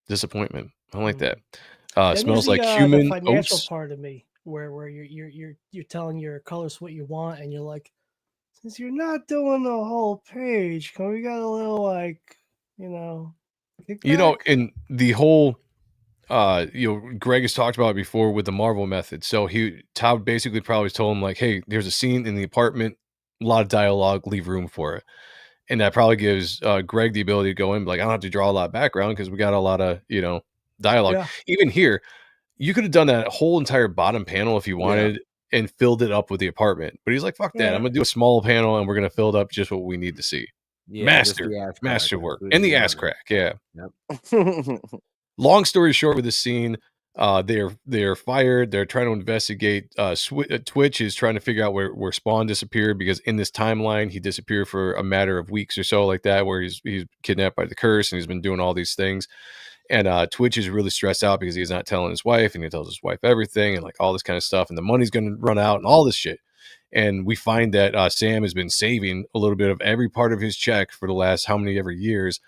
disappointment. I don't like that. Then Smells there's like the human financial oats. part of me where you're telling your colors what you want, and you're like, since you're not doing the whole page, can we get a little kickback? And the whole Greg has talked about it before with the Marvel method. So Todd basically probably told him like, hey, there's a scene in the apartment, a lot of dialogue, leave room for it. And that probably gives Greg the ability to go in, like, I don't have to draw a lot of background because we got a lot of, dialogue. Yeah. Even here, you could have done that whole entire bottom panel if you wanted and filled it up with the apartment. But he's like, fuck that. Yeah. I'm going to do a small panel and we're going to fill it up just what we need to see. yeah, just the ass crack. Master That's work. what And the you ass want. crack. Yeah. Yep. Long story short, with this scene, they're fired. They're trying to investigate. Twitch is trying to figure out where Spawn disappeared because in this timeline he disappeared for a matter of weeks or so, like that, where he's kidnapped by the curse and he's been doing all these things. And Twitch is really stressed out because he's not telling his wife, and he tells his wife everything and like all this kind of stuff, and the money's going to run out and all this shit. And we find that Sam has been saving a little bit of every part of his check for the last how many ever years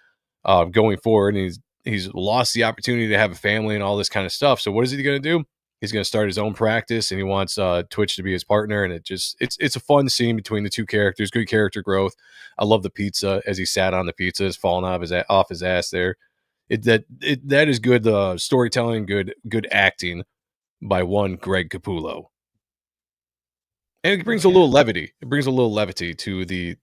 going forward, and he's lost the opportunity to have a family and all this kind of stuff. So what is he going to do? He's going to start his own practice, and he wants Twitch to be his partner. And it's a fun scene between the two characters. Good character growth. I love the pizza as he sat on the pizza, is falling off his ass there. That is good storytelling, good acting by one Greg Capullo, and it brings a little levity. It brings a little levity to the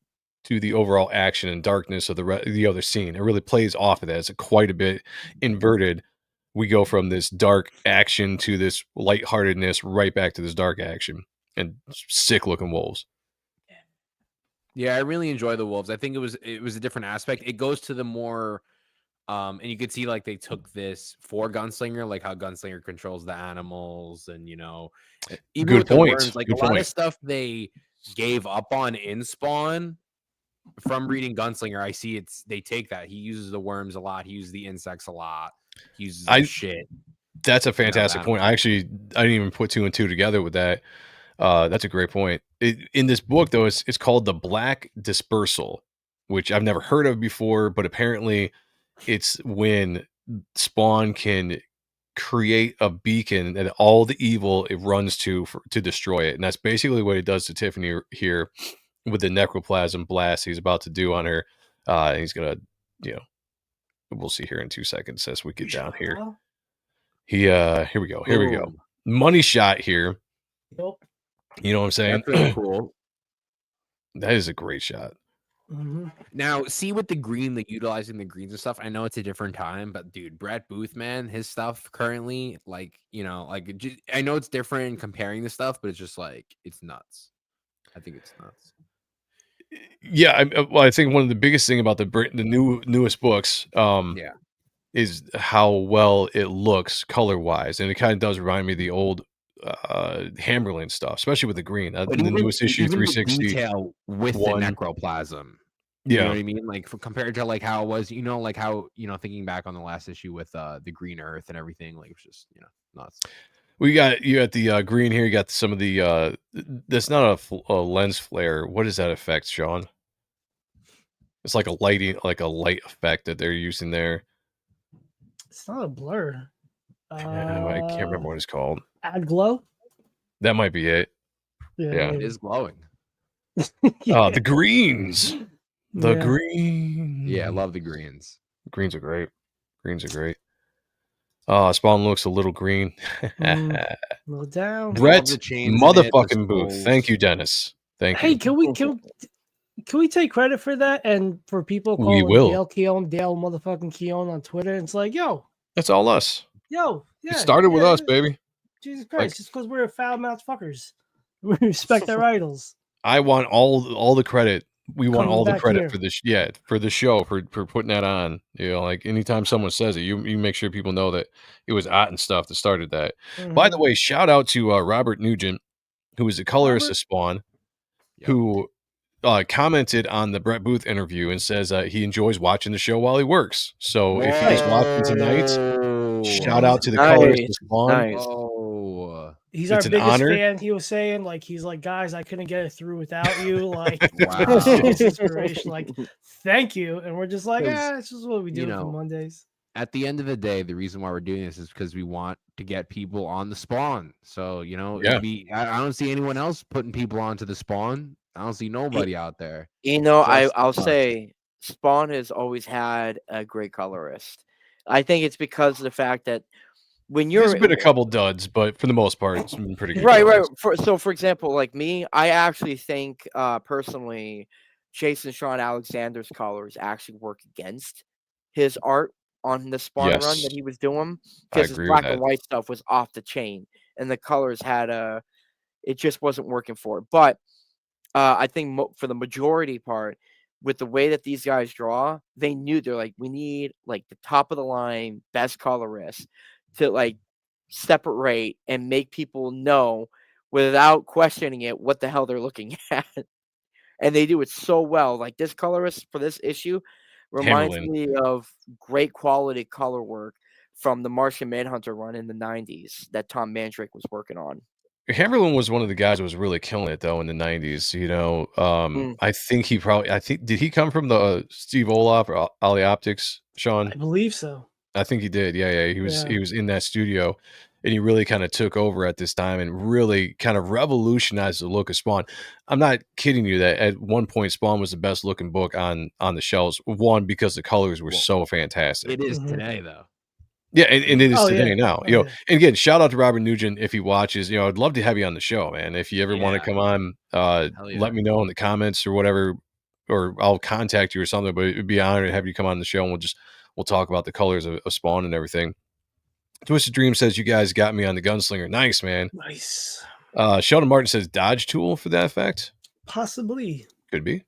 overall action and darkness of the other scene. It really plays off of that. It's quite a bit inverted. We go from this dark action to this lightheartedness, right back to this dark action and sick looking wolves. Yeah, I really enjoy the wolves. I think it was a different aspect. It goes to the more and you could see like they took this for Gunslinger, like how Gunslinger controls the animals, and even Good with the point. worms, like Good a lot point. of stuff they gave up on in Spawn from reading Gunslinger. I see they take that. He uses the worms a lot, he uses the insects a lot, he uses the shit. That's a fantastic point. I didn't even put 2 and 2 together with that. That's a great point. In this book, though, it's called the Black Dispersal, which I've never heard of before, but apparently it's when Spawn can create a beacon and all the evil it runs to destroy it. And that's basically what it does to Tiffany here with the necroplasm blast he's about to do on her. He's gonna, we'll see here in 2 seconds as we get down here. Here we go. Boom. Money shot here. Nope. You know what I'm saying? That's really cool. That is a great shot. Mm-hmm. Now, see with the green, utilizing the greens and stuff. I know it's a different time, but dude, Brett Booth, man, his stuff currently, I know it's different comparing the stuff, but it's just it's nuts. I think it's nuts. Yeah, I think one of the biggest thing about the newest books, is how well it looks color wise, and it kind of does remind me of the old Hammerland stuff, especially with the green. In the newest issue, 360 detail with the necroplasm. You know what I mean? Compared to how it was, thinking back on the last issue with the Green Earth and everything, it's just nuts. You got the green here. You got some of the that's not a lens flare. What is that effect, Sean? It's like a light effect that they're using there. It's not a blur. I can't remember what it's called. Add glow. That might be it. Yeah. It is glowing. The greens. The green. Yeah, I love the greens. Greens are great. Spawn looks a little green. Little down. Brett motherfucking Booth. Thank you, Dennis. Thank you. Hey, can we take credit for that? And for people calling Dale motherfucking Keown on Twitter, it's like, yo, that's all us. Yo, it started with us, baby. Jesus Christ, just because we're foul mouthed fuckers. We respect our idols. I want all the credit. We want all the credit here. for the show for putting that on. Anytime someone says it, you make sure people know that it was Ott stuff that started that. Mm-hmm. By the way, shout out to Robert Nugent, who is the colorist of Spawn, who commented on the Brett Booth interview and says he enjoys watching the show while he works. So if he's watching tonight, shout out to the colorist of Spawn. Nice. He's our biggest fan. He was saying, he's like, guys, I couldn't get it through without you. Wow. Inspiration. Thank you. And we're just like, it's just what we do for Mondays. At the end of the day, the reason why we're doing this is because we want to get people on the Spawn. So, I don't see anyone else putting people onto the Spawn. I don't see nobody out there. I'll say Spawn has always had a great colorist. I think it's because of the fact that there's been a couple duds, but for the most part, it's been pretty good. Right. For example, like me, I actually think personally, Jason Sean Alexander's colors actually work against his art on the Spawn run that he was doing, because his black and white stuff was off the chain, and the colors it just wasn't working for it. But I think for the majority part, with the way that these guys draw, they knew they're like, we need the top of the line best colorists to separate and make people know without questioning it what the hell they're looking at. And they do it so well. This colorist for this issue reminds me of great quality color work from the Martian Manhunter run in the 90s that Tom Mandrake was working on. Hammerlin was one of the guys who was really killing it though in the 90s. I think did he come from the Steve Olaf or Ollie Optics, Sean? I believe so. I think he did. Yeah. He was in that studio, and he really kind of took over at this time and really kind of revolutionized the look of Spawn. I'm not kidding you that at one point Spawn was the best looking book on the shelves. One, because the colors were so fantastic. It is today though. Yeah, and it is today now. And again, shout out to Robert Nugent if he watches. I'd love to have you on the show, man. If you ever want to come on, let me know in the comments or whatever, or I'll contact you or something. But it'd be an honor to have you come on the show, and we'll talk about the colors of Spawn and everything. Twisted Dream says you guys got me on the Gunslinger. Nice, man. Nice. Sheldon Martin says dodge tool for that effect. Possibly. Could be.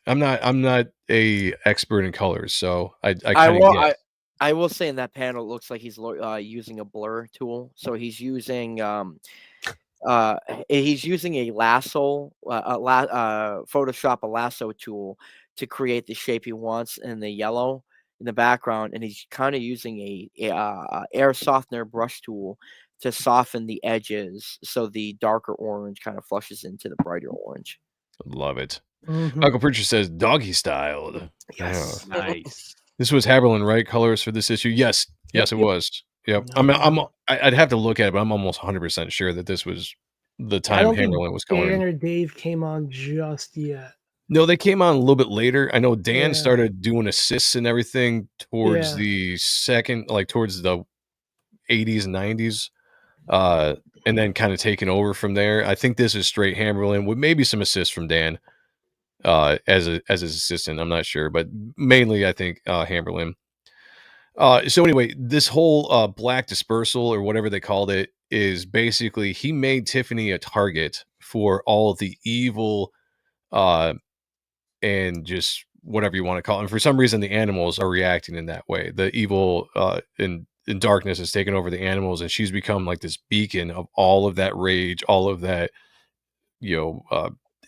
I'm not a expert in colors, so I will say in that panel, it looks like he's using a blur tool. So he's using a lasso, Photoshop a lasso tool to create the shape he wants in the yellow. in the background, and he's kind of using a air softener brush tool to soften the edges, so the darker orange kind of flushes into the brighter orange. Love it. Michael Pritchard says doggy styled. Yes, Nice. This was Haberlin, right? Colors for this issue. Yes, it was. Yep. I'd have to look at it, but I'm almost 100% sure that this was the time Haberlin was coloring. Dan or Dave came on just yet. No, they came on a little bit later. I know Dan started doing assists and everything towards the second, like towards the 80s and 90s, and then kind of taking over from there. I think this is straight Haberlin with maybe some assists from Dan as his assistant. I'm not sure, but mainly I think Haberlin. So anyway, this whole black dispersal or whatever they called it is basically he made Tiffany a target for all of the evil and just whatever you want to call it. And for some reason, the animals are reacting in that way. The evil in darkness has taken over the animals, and she's become like this beacon of all of that rage, all of that,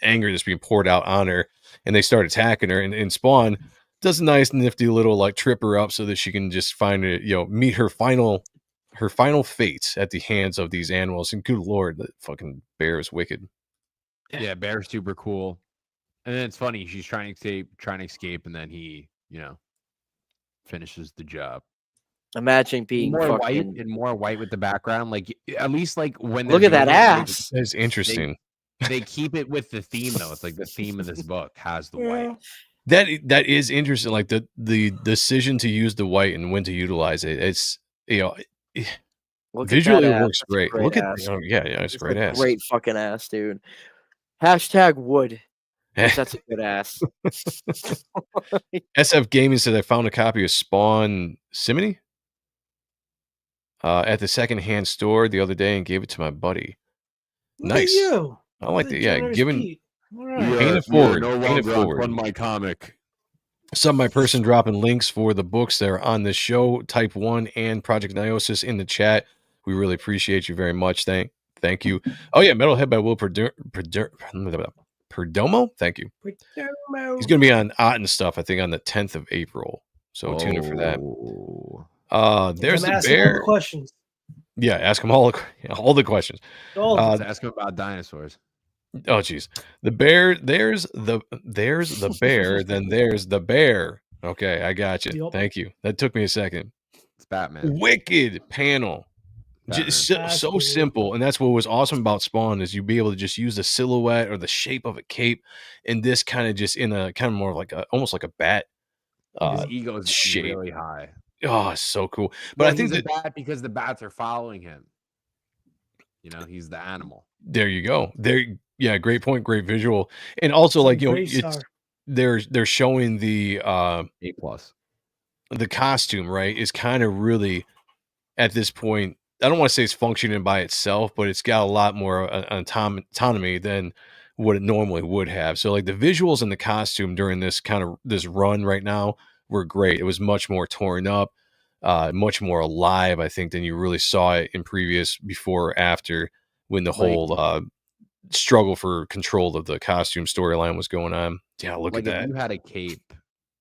anger that's being poured out on her. And they start attacking her, and Spawn does a nice nifty little like trip her up so that she can just find it, meet her final fate at the hands of these animals. And good Lord, the fucking bear is wicked. Yeah, bear's super cool. And then it's funny, she's trying to escape, and then he, finishes the job. Imagine being more white and more white with the background. Like at least like when look at that ass. That's interesting. They keep it with the theme though. It's like the theme of this book has the white. That is interesting. Like the decision to use the white and when to utilize it. It's visually it works great. Look at it's great ass. Great fucking ass, dude. #wood. That's a good ass. SF Gaming said I found a copy of Spawn Simony at the secondhand store the other day and gave it to my buddy. Nice. You. I like that. Yeah, given paying Right. it forward. No Paying it longer forward. on my comic. Some of my person dropping links for the books that are on this show, Type 1 and Project Naosis in the chat. We really appreciate you very much. Thank you. Oh yeah, Metalhead by Will Perdomo. Thank you. He's going to be on Ott and stuff, I think, on the 10th of April. So tune in for that. There's the bear. Questions. Yeah, ask him all the questions. Let's ask him about dinosaurs. Oh, geez. The bear. There's the bear. Then there's the bear. Okay, I got you. Yep. Thank you. That took me a second. It's Batman. Wicked panel. Just so simple, and that's what was awesome about Spawn is you'd be able to just use the silhouette or the shape of a cape, and this kind of just in a kind of more like almost like a bat. His ego is shape. Really high. Oh, so cool. But I think he's a bat because the bats are following him. He's the animal. There you go. Yeah, great point, great visual, and also they're showing the A+. The costume, right, is kind of really at this point. I don't want to say it's functioning by itself, but it's got a lot more autonomy than what it normally would have. So like the visuals and the costume during this run right now were great. It was much more torn up, much more alive, I think, than you really saw it in before or after when the whole struggle for control of the costume storyline was going on. Yeah, look at that. If you had a cape,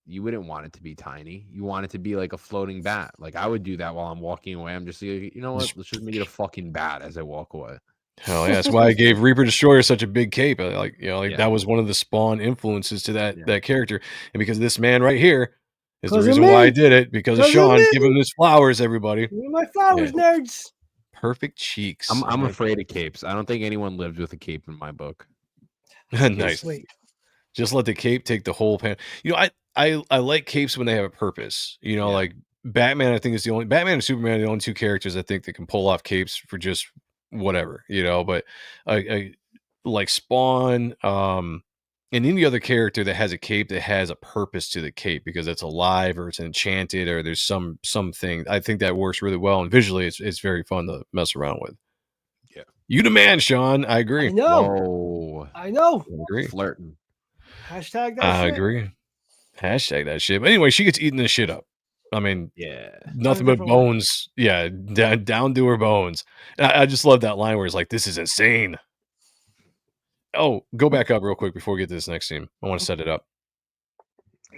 you wouldn't want it to be tiny. You want it to be like a floating bat. Like I would do that while I'm walking away. I'm just like, you know what? Let's just make it a fucking bat as I walk away. Hell yeah, that's why I gave Reaper Destroyer such a big cape. That was one of the Spawn influences to that character. And because this man right here is the reason why I did it, because of Sean. Give him his flowers, everybody. Give me my flowers, nerds. Perfect cheeks. I'm afraid of capes. I don't think anyone lived with a cape in my book. Nice. Just let the cape take the whole pan. I like capes when they have a purpose. Like Batman, I think is Batman and Superman are the only two characters I think that can pull off capes for just whatever, but I like Spawn, and any other character that has a cape that has a purpose to the cape because it's alive or it's enchanted or there's something. I think that works really well, and visually it's very fun to mess around with. Yeah. You the man, Sean. I agree. I know. I agree. Flirting. Hashtag that I shit. Agree. Hashtag that shit. But anyway, she gets eating this shit up. I mean, nothing but bones. Yeah, down to her bones. And I just love that line where it's like, "This is insane." Oh, go back up real quick before we get to this next scene. I want to set it up.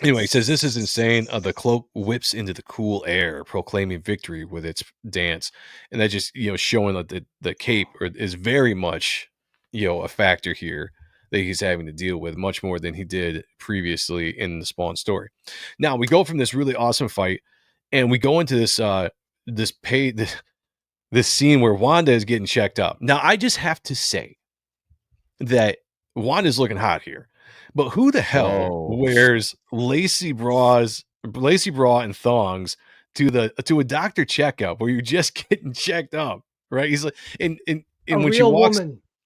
Anyway, he says, this is insane. The cloak whips into the cool air, proclaiming victory with its dance. And that just, showing that the cape is very much, a factor here that he's having to deal with much more than he did previously in the Spawn story. Now we go from this really awesome fight and we go into this scene where Wanda is getting checked up. Now I just have to say that Wanda's looking hot here. But who the hell wears lacy bra and thongs to a doctor checkup where you're just getting checked up, right? He's like, and a when real she walks,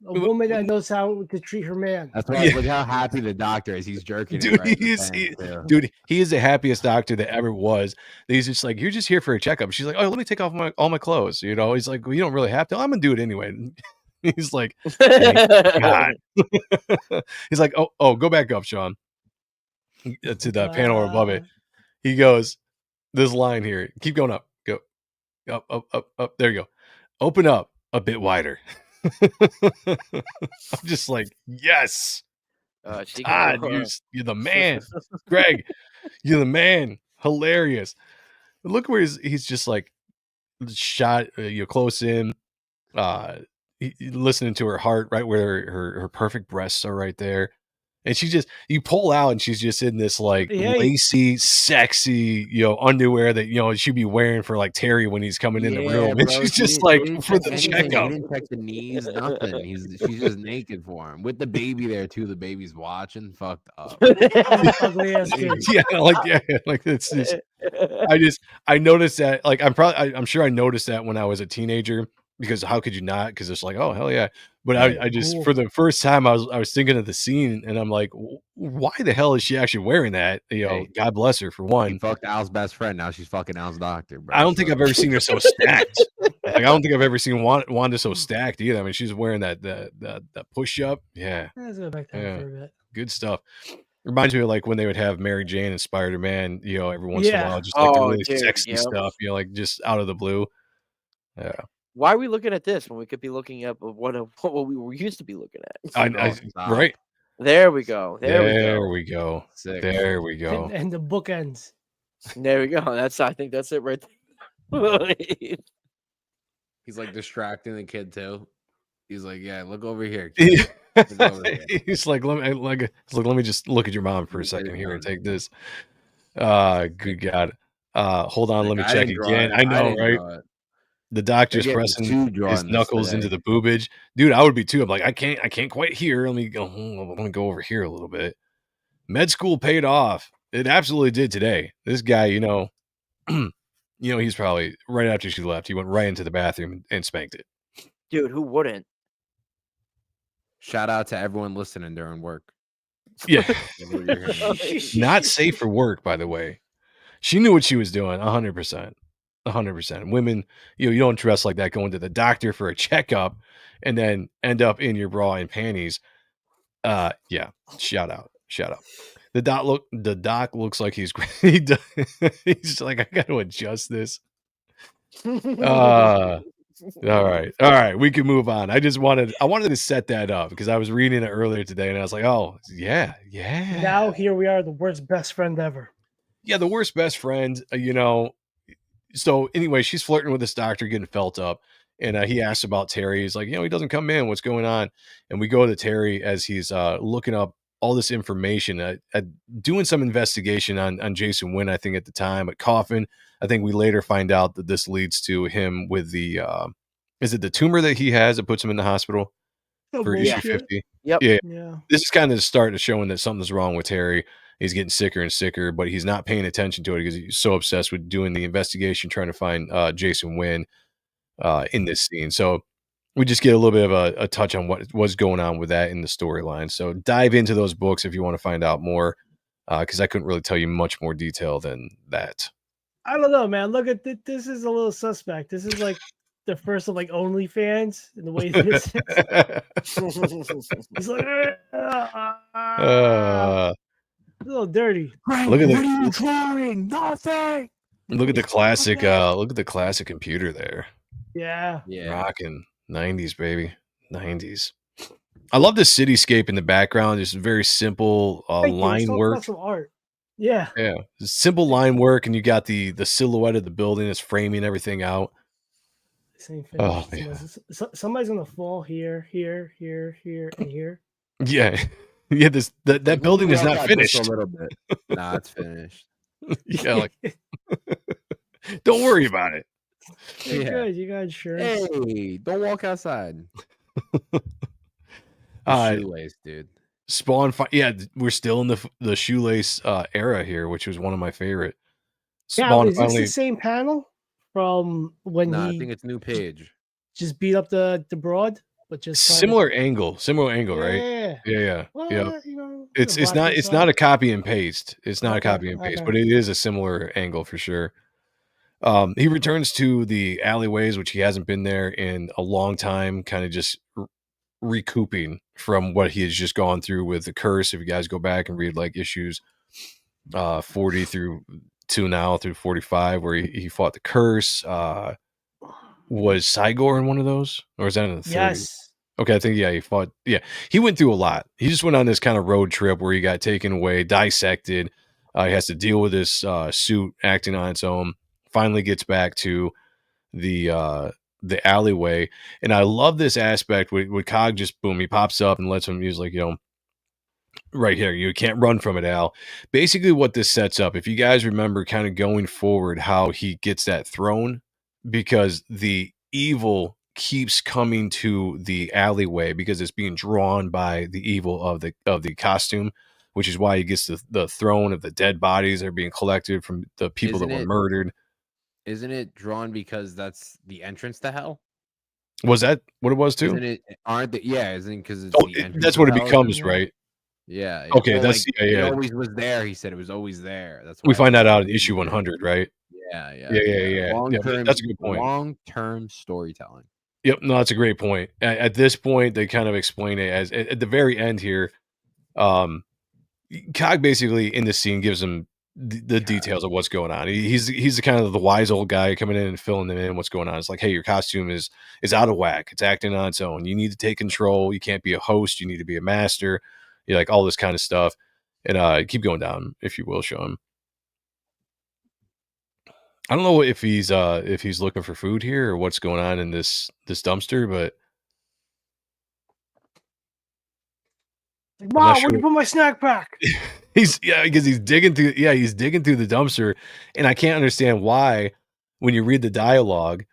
woman that knows how to treat her man. That's right. Look how happy the doctor is. He's jerking. Dude, right he is the happiest doctor that ever was. He's just like, you're just here for a checkup. She's like, oh, let me take off all my clothes. He's like, well, you don't really have to. I'm gonna do it anyway. He's like, God. He's like, oh, go back up, Sean, to the panel above it. He goes, this line here, keep going up, go up. There you go. Open up a bit wider. I'm just like, yes. Todd, you're the man. Greg, you're the man. Hilarious. Look where he's just like shot close in, listening to her heart, right where her perfect breasts are right there. And you pull out and she's just in this like lacy, sexy, underwear that, she'd be wearing for like Terry when he's coming in the room. And she's just like for the checkup. He didn't check the knees, nothing. She's just naked for him with the baby there too. The baby's watching, fucked up. Ugly ass kid. Like it's just, I noticed that. Like I'm sure I noticed that when I was a teenager. Because how could you not? Because it's like, oh hell yeah! But I just for the first time I was thinking of the scene, and I'm like, why the hell is she actually wearing that? God bless her for one. She fucked Al's best friend. Now she's fucking Al's doctor. Bro. I don't think I've ever seen her so stacked. Like I don't think I've ever seen Wanda so stacked either. I mean, she's wearing that push up. Yeah, let's go back there for a bit. Good stuff. Reminds me of like when they would have Mary Jane and Spider-Man. Every once in a while, just like the really sexy stuff. Like just out of the blue. Yeah. Why are we looking at this when we could be looking at what we were used to be looking at? Right. There we go. There we go. And the bookends. There we go. I think that's it right there. He's like distracting the kid too. He's like, yeah, look over here. He's like, let me just look at your mom for a second here and take this. Good God. Hold on, let me check again. I know, right? The doctor's pressing his knuckles into the boobage. Dude, I would be too. I'm like, I can't quite hear. Let me go over here a little bit. Med school paid off. It absolutely did today. This guy, he's probably right after she left, he went right into the bathroom and spanked it. Dude, who wouldn't? Shout out to everyone listening during work. Yeah. Not safe for work, by the way. She knew what she was doing, 100%. 100%. Women, you don't dress like that going to the doctor for a checkup and then end up in your bra and panties. Yeah. Shout out. The doc looks like he's he's like, I got to adjust this. All right. We can move on. I wanted to set that up because I was reading it earlier today and I was like, oh yeah. Now here we are, the worst best friend ever. Yeah, the worst best friend, So anyway, she's flirting with this doctor, getting felt up, and he asks about Terry. He's like, he doesn't come in. What's going on? And we go to Terry as he's looking up all this information, doing some investigation on Jason Wynn, I think at the time, at Coffin. I think we later find out that this leads to him with the, is it the tumor that he has that puts him in the hospital for issue 50? Yep. Yeah. This is kind of the start of showing that something's wrong with Terry. He's getting sicker and sicker, but he's not paying attention to it because he's so obsessed with doing the investigation, trying to find Jason Wynn in this scene. So we just get a little bit of a touch on what was going on with that in the storyline. So dive into those books if you want to find out more, because I couldn't really tell you much more detail than that. I don't know, man. Look at this is a little suspect. This is like the first of like OnlyFans in the way this is. He's like, a little dirty. Look at what are you drawing? Nothing. Look at the classic. Look at the classic computer there. Yeah. Rocking 90s, baby. 90s. I love the cityscape in the background. Just very simple line work. Some art. Yeah. Yeah. Simple line work, and you got the silhouette of the building is framing everything out. Same finish. Oh, yeah. Somebody's gonna fall here, here, and here. Yeah. Yeah, that building is not finished. A little bit. Nah, it's finished. Yeah, like don't worry about it. You're good. You got insurance. Hey, don't walk outside. Shoelace, dude. Spawn. Yeah, we're still in the shoelace era here, which was one of my favorite. Spawn is this the same panel from when I think it's new page. Just beat up the broad, but just similar angle, right? Yeah. Well, yeah. You know, it's not a copy and paste. It's not a copy and paste, but it is a similar angle for sure. He returns to the alleyways, which he hasn't been there in a long time, kind of just recouping from what he has just gone through with the curse. If you guys go back and read like issues 40 through 45, where he fought the curse. Was Cygor in one of those, or is that in the 30s? Yes. Okay, I think he fought. Yeah, he went through a lot. He just went on this kind of road trip where he got taken away, dissected. He has to deal with this suit acting on its own. Finally, gets back to the alleyway, and I love this aspect with Cog. Just boom, he pops up and lets him. He's like, right here, you can't run from it, Al. Basically, what this sets up, if you guys remember, kind of going forward, how he gets that throne. Because the evil keeps coming to the alleyway because it's being drawn by the evil of the costume, which is why he gets the throne of the dead bodies that are being collected from the people that were murdered. Isn't it drawn because that's the entrance to hell? Was that what it was too? Isn't it? Isn't because it's that's what it becomes, right? Yeah. Okay, that's It always was there. He said it was always there. That's we find that out in issue 100, right? Yeah. That's a good point. Long-term storytelling. Yep, no, that's a great point. At this point, they kind of explain it as at the very end here. Cog basically in the scene gives him the details of what's going on. He's the kind of the wise old guy coming in and filling them in what's going on. It's like, hey, your costume is out of whack. It's acting on its own. You need to take control. You can't be a host. You need to be a master. You like all this kind of stuff. And keep going down, if you will, show him. I don't know if he's looking for food here or what's going on in this dumpster, but Mom, where'd you put my snack pack? because he's digging through the dumpster, and I can't understand why when you read the dialogue,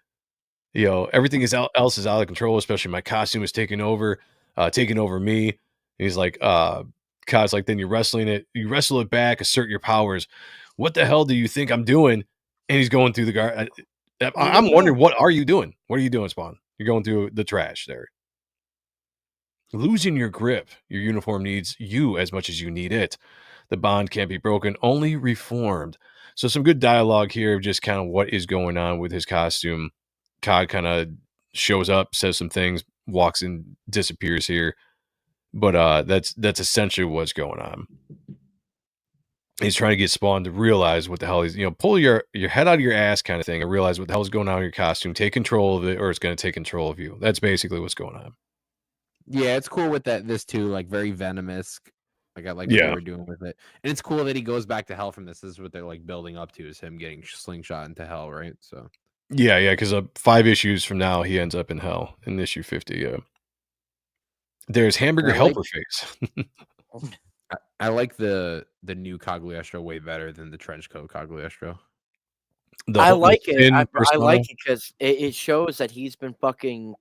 everything else is out of control, especially my costume is taking over me. And he's like, Kai's like, then you wrestle it back, assert your powers. What the hell do you think I'm doing? And he's going through the guard. I'm wondering, what are you doing? What are you doing, Spawn? You're going through the trash there. Losing your grip. Your uniform needs you as much as you need it. The bond can't be broken, only reformed. So some good dialogue here of just kind of what is going on with his costume. Cog kind of shows up, says some things, walks in, disappears here. But that's essentially what's going on. He's trying to get Spawn to realize what the hell he's, pull your head out of your ass kind of thing and realize what the hell is going on in your costume. Take control of it, or it's going to take control of you. That's basically what's going on. Yeah, it's cool with this too, like very venomous. Like I like what they were doing with it. And it's cool that he goes back to hell from this. This is what they're like building up to, is him getting slingshot into hell, right? So yeah, because 5 issues from now he ends up in hell in issue 50. Yeah. There's hamburger helper face. I like the new Cogliostro way better than the trench coat Cogliostro. I like it. I like it because it shows that he's been fucking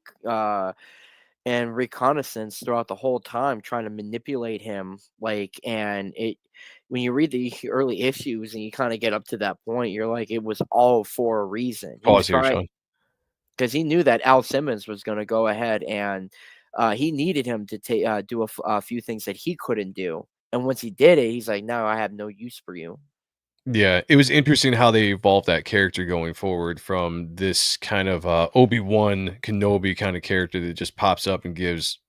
and reconnaissance throughout the whole time, trying to manipulate him. And when you read the early issues and you kind of get up to that point, you're like, it was all for a reason. Because he knew that Al Simmons was going to go ahead and he needed him to do a few things that he couldn't do. And once he did it, he's like, no, I have no use for you. Yeah, it was interesting how they evolved that character going forward from this kind of Obi-Wan Kenobi kind of character that just pops up and gives,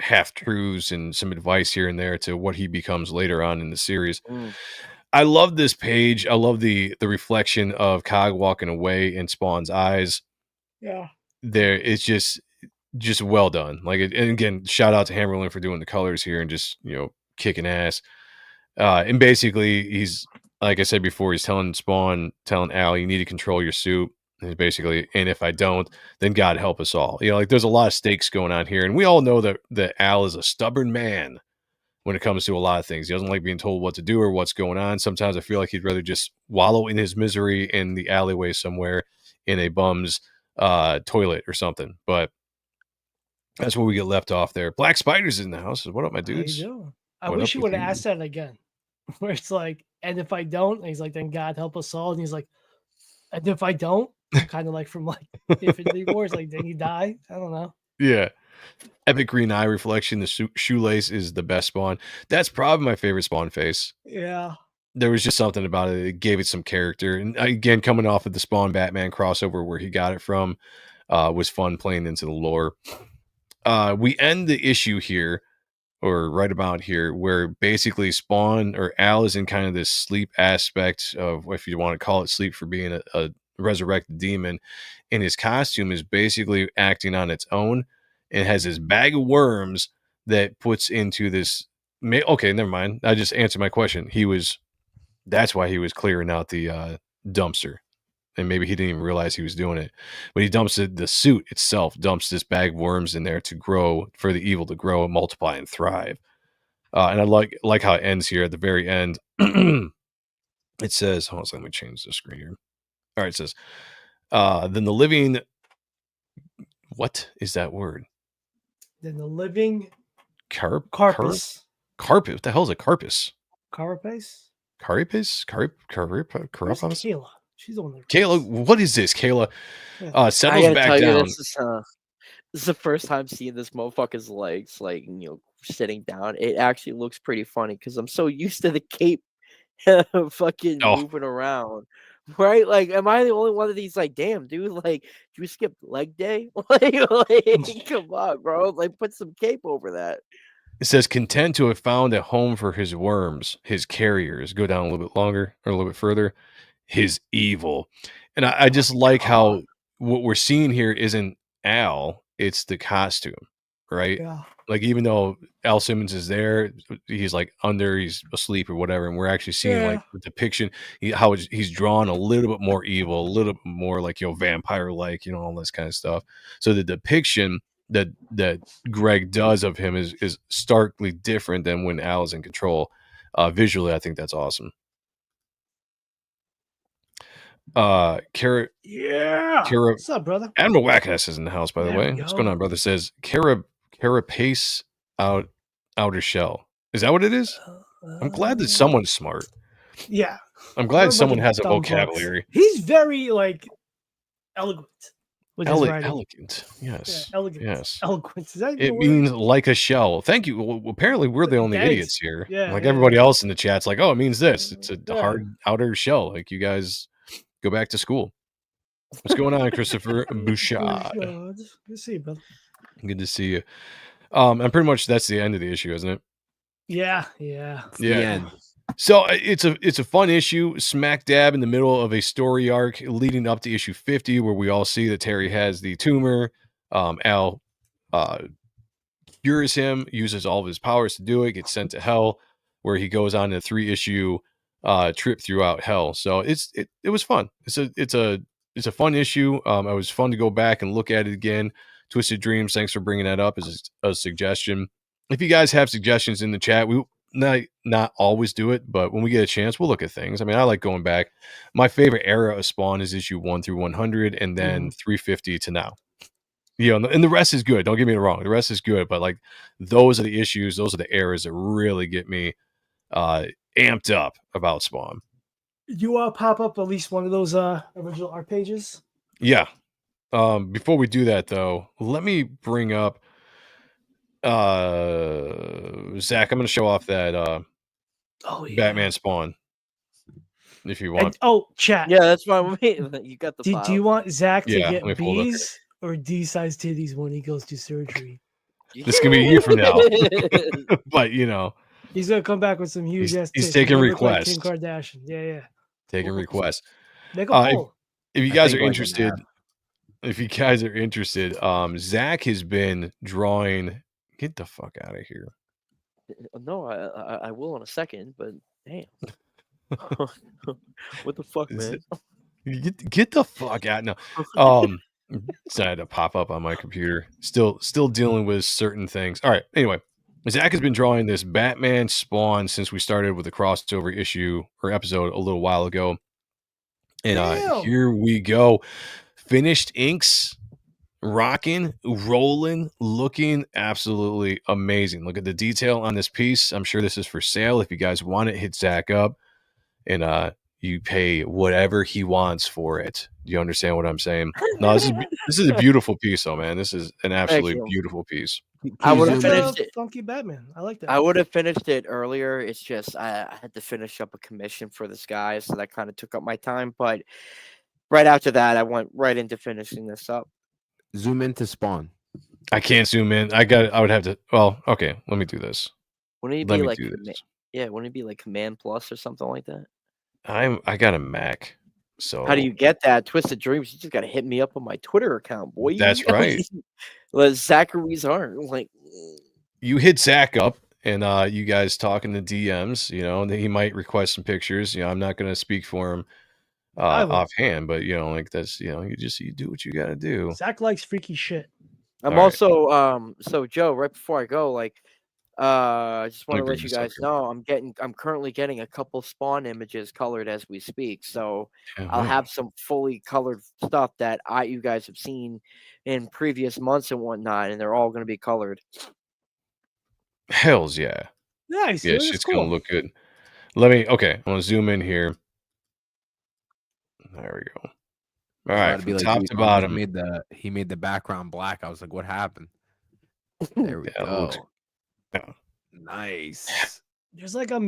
half-truths and some advice here and there to what he becomes later on in the series. I love this page. I love the reflection of Cog walking away in Spawn's eyes. Yeah. It's just well done. And again, shout out to Hammerlin for doing the colors here and just, kicking ass. And basically, he's like I said before, he's telling Al, you need to control your suit. And basically, and if I don't, then God help us all. Like there's a lot of stakes going on here, and we all know that Al is a stubborn man when it comes to a lot of things. He doesn't like being told what to do or what's going on. Sometimes I feel like he'd rather just wallow in his misery in the alleyway somewhere in a bum's toilet or something. But that's where we get left off there. Black Spider's in the house. What up, my dudes? I wish he would have asked that again. Where it's like, and if I don't, and he's like, then God help us all. And he's like, and if I don't, kind of like from like Infinity Wars, like then you die. I don't know. Yeah. Epic green eye reflection. The shoelace is the best Spawn. That's probably my favorite Spawn face. Yeah. There was just something about it. It gave it some character. And again, coming off of the Spawn Batman crossover where he got it from, was fun playing into the lore. We end the issue here, or right about here, where basically Spawn or Al is in kind of this sleep aspect of, if you want to call it sleep for being a resurrected demon, and his costume is basically acting on its own and has this bag of worms that puts into this. Okay, never mind. I just answered my question. That's why he was clearing out the dumpster. And maybe he didn't even realize he was doing it. But he dumps it, the suit itself dumps this bag of worms in there to grow, for the evil to grow and multiply and thrive. And I like how it ends here at the very end. It says, hold on, let me change the screen here. All right, it says, then the living, what is that word? Then the living carpus. Carpus. What the hell is a carpus? Carapace? Carapus? Where's Kayla? She's the one that Kayla, what is this? Kayla settles I gotta back tell down. you, this is the first time seeing this motherfucker's legs, like, sitting down. It actually looks pretty funny because I'm so used to the cape fucking moving around. Right? Like, am I the only one of these? Like, damn, dude, like, do you skip leg day? like, come on, bro. Like, put some cape over that. It says, content to have found a home for his worms, his carriers. Go down a little bit longer, or a little bit further. His evil. And I just like how what we're seeing here isn't Al, it's the costume, right? Yeah. Like, even though Al Simmons is there, he's like he's asleep or whatever, and we're actually seeing like the depiction, how he's drawn a little bit more evil, a little bit more like, vampire like, all this kind of stuff. So the depiction that Greg does of him is starkly different than when Al is in control. Visually, I think that's awesome. Kara, what's up, brother? Admiral Wackass is in the house, by the way. What's going on, brother? Says Carapace outer shell. Is that what it is? I'm glad that someone's smart. Yeah, I'm glad someone has a vocabulary. He's very eloquent. Elegant, yes. Yeah, elegant. Yes. Eloquent. Is that it means like a shell. Thank you. Well, apparently, we're the only idiots here. Yeah. Like everybody else in the chat's like, oh, it means this. It's a hard outer shell. Like, you guys go back to school. What's going on, Christopher Bouchard? Good to see you, brother. Good to see you. And pretty much that's the end of the issue, isn't it? Yeah. Yeah. So it's a fun issue, smack dab in the middle of a story arc leading up to issue 50, where we all see that Terry has the tumor. Al cures him, uses all of his powers to do it, gets sent to hell, where he goes on a 3-issue trip throughout hell. So it was fun. It's a fun issue. It was fun to go back and look at it again. Twisted Dreams, thanks for bringing that up as a suggestion. If you guys have suggestions in the chat, we not always do it, but when we get a chance, we'll look at things. I mean, I like going back. My favorite era of Spawn is issue 1 through 100, and then 350 to now. And the rest is good. Don't get me wrong, the rest is good, but like, those are the issues, those are the eras that really get me amped up about Spawn. You pop up at least one of those original art pages? Yeah. Before we do that, though, let me bring up Zach. I'm going to show off that Batman Spawn, if you want. Chat. Yeah, that's fine. You got the file. Do you want Zach to get B's or D-size titties when he goes to surgery? This can be a year from now. But, he's going to come back with some huge ass tits. He's taking requests. Like Kim Kardashian. Yeah. Taking requests. Make a poll. If you guys are interested, Zach has been drawing. Get the fuck out of here. No, I will in a second, but damn. What the fuck, Is man? Get the fuck out. No. Decided to pop up on my computer. Still dealing with certain things. All right. Anyway, Zach has been drawing this Batman Spawn since we started with the crossover issue or episode a little while ago. And here we go. Finished inks, rocking, rolling, looking absolutely amazing. Look at the detail on this piece. I'm sure this is for sale. If you guys want it, hit Zach up and you pay whatever he wants for it. Do you understand what I'm saying? No, this is a beautiful piece, though, man. This is an absolutely beautiful piece. I would have finished it. Funky Batman. I like that. I would have finished it earlier. It's just I had to finish up a commission for this guy, so that kind of took up my time. But right after that, I went right into finishing this up. Zoom into Spawn. I can't zoom in. I would have to. Well, okay. Let me do this. Wouldn't it be like yeah? Wouldn't it be like Command Plus or something like that? I got a Mac. So how do you get that? Twisted Dreams. You just got to hit me up on my Twitter account, boy. That's right. Zachary's Art. Like you hit Zach up and you guys talk in the DMs. You know, he might request some pictures. You know, I'm not going to speak for him offhand, but you know, like that's you do what you got to do. Zach likes freaky shit. I'm also so Joe. Right before I go, like. I just want to let you guys know I'm currently getting a couple Spawn images colored as we speak. So I'll have some fully colored stuff that you guys have seen in previous months and whatnot, and they're all going to be colored. Hells yeah. Nice. Yeah, shit's cool. Gonna look good. I'm gonna zoom in here. There we go. All right, from top to bottom. He made the background black. I was like, what happened? There we go. Nice. There's like a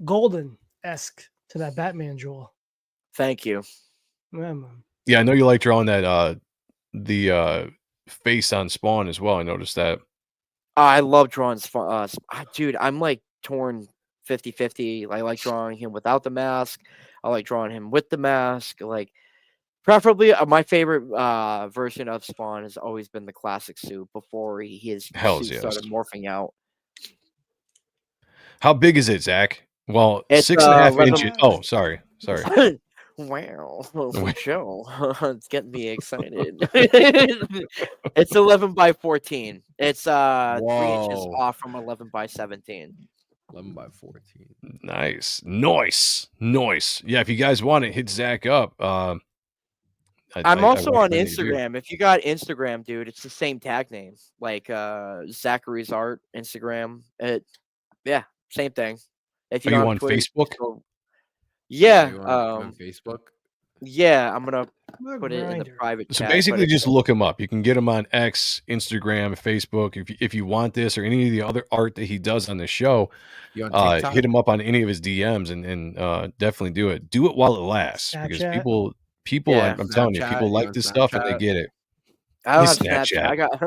golden-esque to that Batman jewel. Thank you. Yeah, man. Yeah, I know you like drawing that the face on Spawn as well. I noticed that. I love drawing Spawn. Dude, I'm like torn 50-50. I like drawing him without the mask. I like drawing him with the mask. Like preferably, my favorite version of Spawn has always been the classic suit before his suit started morphing out. How big is it, Zach? Well, it's 6.5 inches. Oh, sorry. Wow, Joe, it's getting me excited. It's 11 by 14. It's 3 inches off from 11 by 17. 11 by 14. Nice. Yeah, if you guys want it, hit Zach up. I'm also on Instagram. If you got Instagram, dude, it's the same tag name, like Zachary's Art Instagram. Yeah, same thing. If you are you on Twitter, Facebook? Yeah, on Facebook. Yeah, I'm gonna put it in the private chat. So basically, just look him up. You can get him on X, Instagram, Facebook. If you want this or any of the other art that he does on the show, hit him up on any of his DMs and definitely do it. Do it while it lasts because people, I'm telling you, people like this stuff and they get it. I don't have Snapchat. I got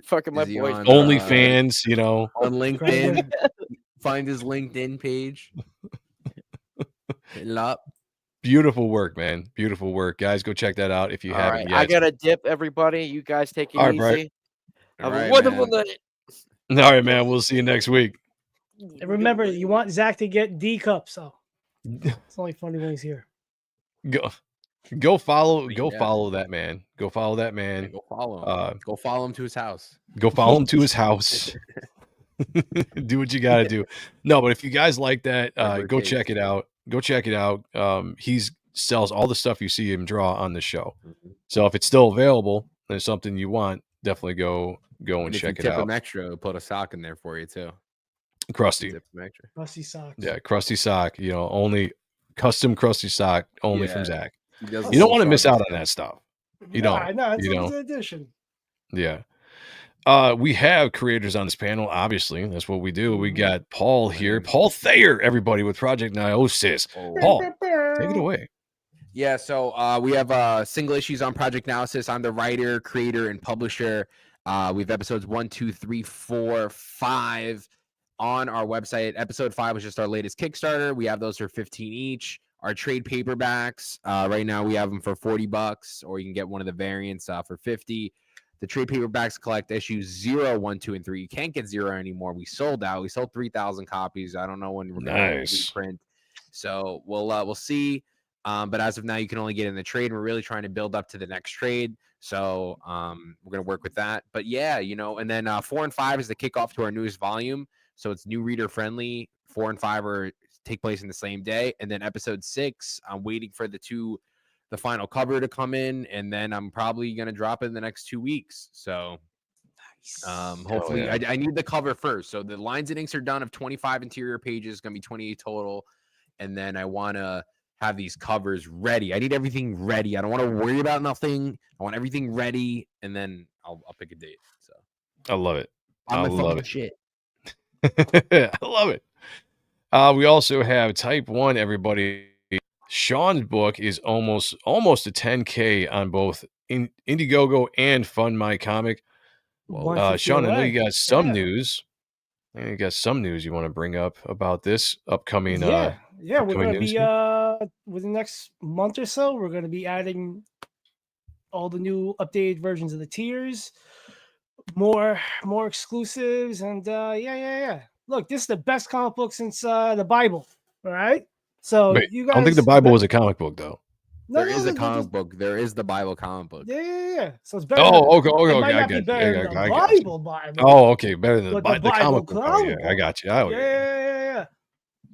fucking my boys. OnlyFans, you know, on LinkedIn. Find his LinkedIn page. Hit it up. Beautiful work, man. Beautiful work, guys. Go check that out if you haven't yet. I gotta dip, everybody. You guys take it easy. Right. Have a wonderful night. All right, man. We'll see you next week. And remember, you want Zach to get D cups, so it's only funny when he's here. Go follow that man. Go follow that man. Yeah, go follow him. Go follow him to his house. Go follow him to his house. Do what you gotta do. No, but if you guys like that, go check it out. He sells all the stuff you see him draw on the show. So if it's still available and it's something you want, definitely go and check it out. Tip him extra, put a sock in there for you too. Crusty sock. Yeah, crusty sock. You know, only custom crusty sock only from Zach. You don't want to miss out on that stuff. You don't. No, it's an edition. Yeah. We have creators on this panel. Obviously, that's what we do. We got Paul here, Paul Thayer, everybody with Project Naosis. Paul, take it away. Yeah, so we have single issues on Project Naosis. I'm the writer, creator, and publisher. We have episodes 1, 2, 3, 4, 5 on our website. Episode 5 was just our latest Kickstarter. We have those for $15 each. Our trade paperbacks, right now we have them for $40, or you can get one of the variants for $50. The trade paperbacks collect issues 0, 1, 2, and 3. You can't get 0 anymore. We sold out. We sold 3,000 copies. I don't know when we're going to reprint. So we'll see. But as of now, you can only get in the trade. We're really trying to build up to the next trade. So we're going to work with that. But yeah, and then 4 and 5 is the kickoff to our newest volume. So it's new reader friendly. 4 and 5 take place in the same day. And then episode 6, I'm waiting for the final cover to come in. And then I'm probably going to drop it in the next 2 weeks. So hopefully I need the cover first. So the lines and inks are done of 25 interior pages, going to be 28 total. And then I want to have these covers ready. I need everything ready. I don't want to worry about nothing. I want everything ready, and then I'll pick a date. So I love it. I love it. Shit. I love it. We also have Type 1, everybody. Sean's book is almost a 10K on both Indiegogo and Fund My Comic. Sean, I know you got some news. You got some news you want to bring up about this upcoming. We're going to be within the next month or so. We're going to be adding all the new updated versions of the tiers, more exclusives, and Look, this is the best comic book since the Bible. All right, so you guys. I don't think the Bible was a comic book though. There is a comic book. There is the Bible comic book. Yeah. So it's better. Okay. I get better than the Bible. Oh, okay, better than the comic book. Yeah, I got you. Yeah.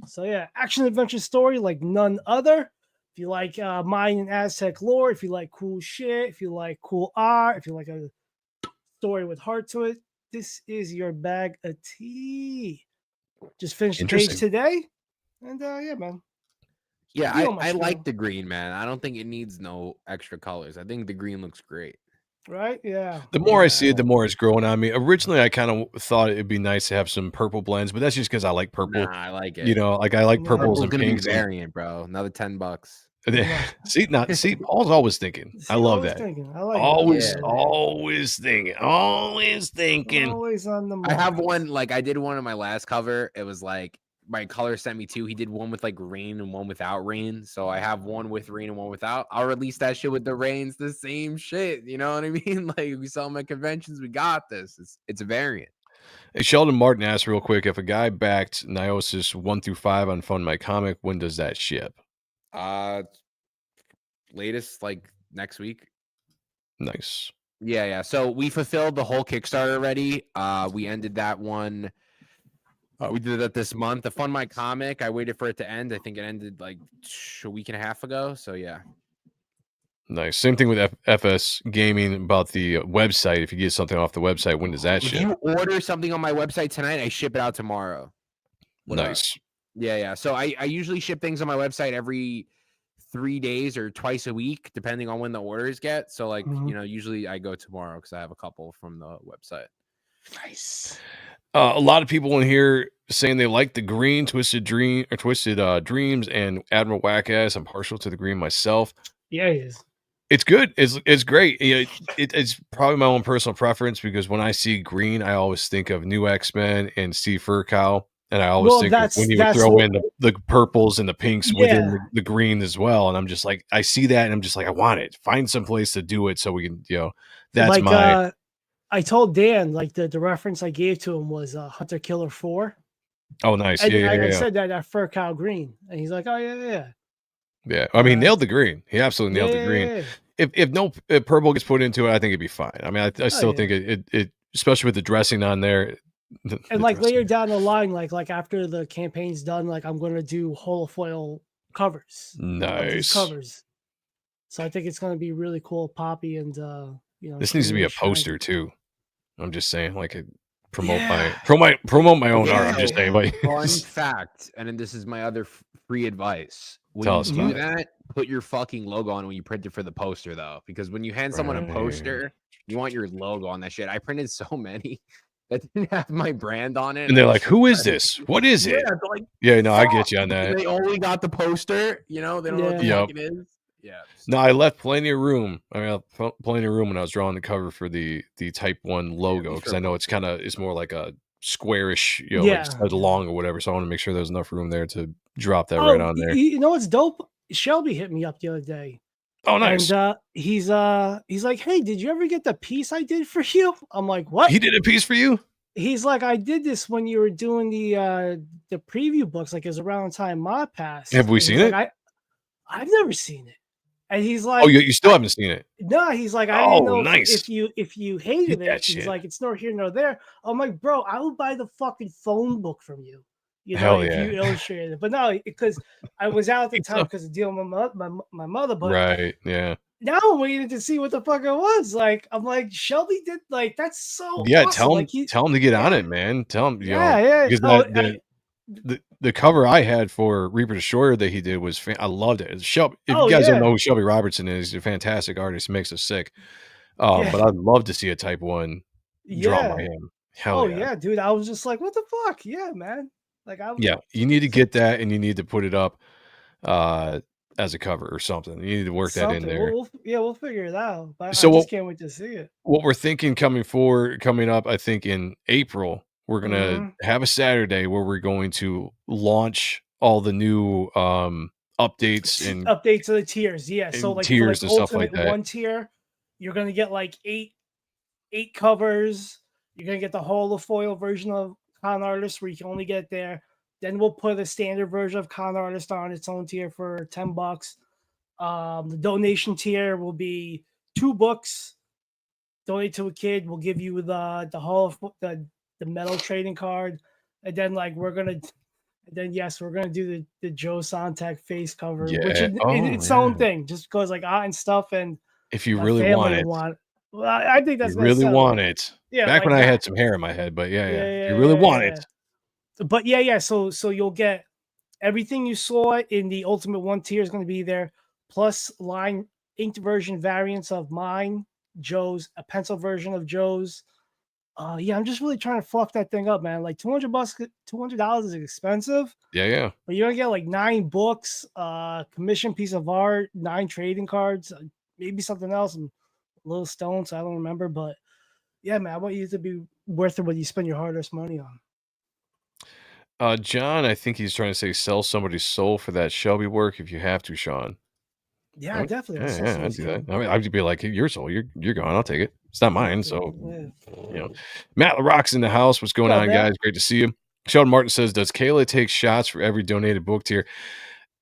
So action adventure story like none other. If you like Mayan and Aztec lore, if you like cool shit, if you like cool art, if you like a story with heart to it, this is your bag of tea. Just finished the page today, and man. Yeah, I like the green, man. I don't think it needs no extra colors. I think the green looks great. Right? Yeah. The more I see it, the more it's growing on me. Originally, I kind of thought it'd be nice to have some purple blends, but that's just because I like purple. Nah, I like it. I like purples and pinks. Variant, bro. Another $10. See, Paul's always thinking. I love that. I like always thinking. Always on the mark. I have one, I did one on my last cover. It was my color sent me 2. He did one with rain and one without rain. So I have one with rain and one without. I'll release that shit with the rains, the same shit. You know what I mean? We sell them at conventions. We got this. It's a variant. Hey, Sheldon Martin asked real quick, if a guy backed Naosis 1 through 5 on Fund My Comic, when does that ship? Latest next week. Nice. Yeah. So we fulfilled the whole Kickstarter already. We ended that one. We did that this month. The Fund My Comic, I waited for it to end. I think it ended a week and a half ago. So yeah. Nice. Same thing with FS Gaming about the website. If you get something off the website, when does that ship? If you order something on my website tonight, I ship it out tomorrow. Nice. Yeah. So I usually ship things on my website every 3 days or twice a week, depending on when the orders get. So usually I go tomorrow because I have a couple from the website. Nice. A lot of people in here saying they like the green Twisted Dreams and Admiral Wackass. I'm partial to the green myself. Yeah, he is. It's good. It's great. It's probably my own personal preference because when I see green, I always think of New X-Men and Steve Furcow. And I always think of when you would throw in the purples and the pinks within the green as well. And I'm just I see that and I'm just I want it. Find some place to do it so we can, that's my... I told Dan, the reference I gave to him was Hunter Killer 4. Oh, nice. And yeah. I said that Fur Cow Green. And he's like, oh, yeah. Yeah. I mean, nailed the green. He absolutely nailed the green. Yeah. If purple gets put into it, I think it'd be fine. I mean, I still think it, especially with the dressing on there. And later down the line, after the campaign's done, I'm going to do holofoil covers. Nice. Covers. So I think it's going to be really cool, poppy, and this needs to be a poster too. I'm just saying, promote my own art. I'm just saying, fun fact, and then this is my other free advice. When you do that, put your fucking logo on when you print it for the poster, though, because when you hand someone a poster, you want your logo on that shit. I printed so many that didn't have my brand on it, and they're like, "Who is this? What is it?" Yeah, no, I get you on that. They only got the poster, they don't know what the fuck it is. Yeah. No, I left plenty of room. Plenty of room when I was drawing the cover for the Type 1 logo because I know it's more like a squarish, long or whatever. So I want to make sure there's enough room there to drop that right on there. You know what's dope? Shelby hit me up the other day. Oh, nice. And he's like, hey, did you ever get the piece I did for you? I'm like, what? He did a piece for you? He's like, I did this when you were doing the preview books, like it was around time Mod passed. Have we seen it? I've never seen it. And he's like, oh, you still haven't seen it? No, he's like, I didn't know nice. if you hated it. He's shit. like, it's nor here nor there. I'm like, bro, I will buy the fucking phone book from you. You know, Hell if yeah. you illustrated it. But no, because I was out at the time because of dealing with my mother. But right, yeah. Now I'm waiting to see what the fuck it was. Like, I'm like, Shelby did like that's so yeah. awesome. Tell him to get on it, man. Tell him, yeah. Because the cover I had for Reaper Destroyer that he did was I loved it. Shelby, if you guys don't know who Shelby Robertson is, he's a fantastic artist. He makes us sick. But I'd love to see a type 1 drawn by him. Hell yeah, dude. I was just like, what the fuck? Yeah, man. Like, you need to get that, and you need to put it up as a cover or something. You need to work that in there. We'll figure it out. But so I just can't wait to see it. What we're thinking coming up, I think in April, we're gonna have a Saturday where we're going to launch all the new updates and updates to the tiers. Yeah, so like tiers and stuff like that. 1 tier, you're gonna get like eight covers. You're gonna get the holofoil version of Con Artist where you can only get there. Then we'll put a standard version of Con Artist on its own tier for $10. The donation tier will be 2 books. Donate to a kid. We'll give you the metal trading card, and then we're gonna do the Joe Sonntag face cover, which is its own thing, just because and stuff. And if you really want it, well, I think that's really want it. Yeah, back when I had some hair in my head, but you really want it. But so you'll get everything you saw in the Ultimate 1 tier is going to be there, plus line inked version variants of mine, Joe's, a pencil version of Joe's. I'm just really trying to fuck that thing up, man. Like $200 is expensive. Yeah. But you're gonna get 9 books, commission piece of art, 9 trading cards, maybe something else, and a little stones. I don't remember, but yeah, man, I want you to be worth it when you spend your hard-earned money on. John, I think he's trying to say sell somebody's soul for that Shelby work if you have to, Sean. Yeah, definitely. I'd do that. I mean, I'd be like, your soul, you're gone. I'll take it. It's not mine. So, Matt LaRock's in the house. What's going on, guys? Great to see you. Sheldon Martin says, does Kayla take shots for every donated book tier?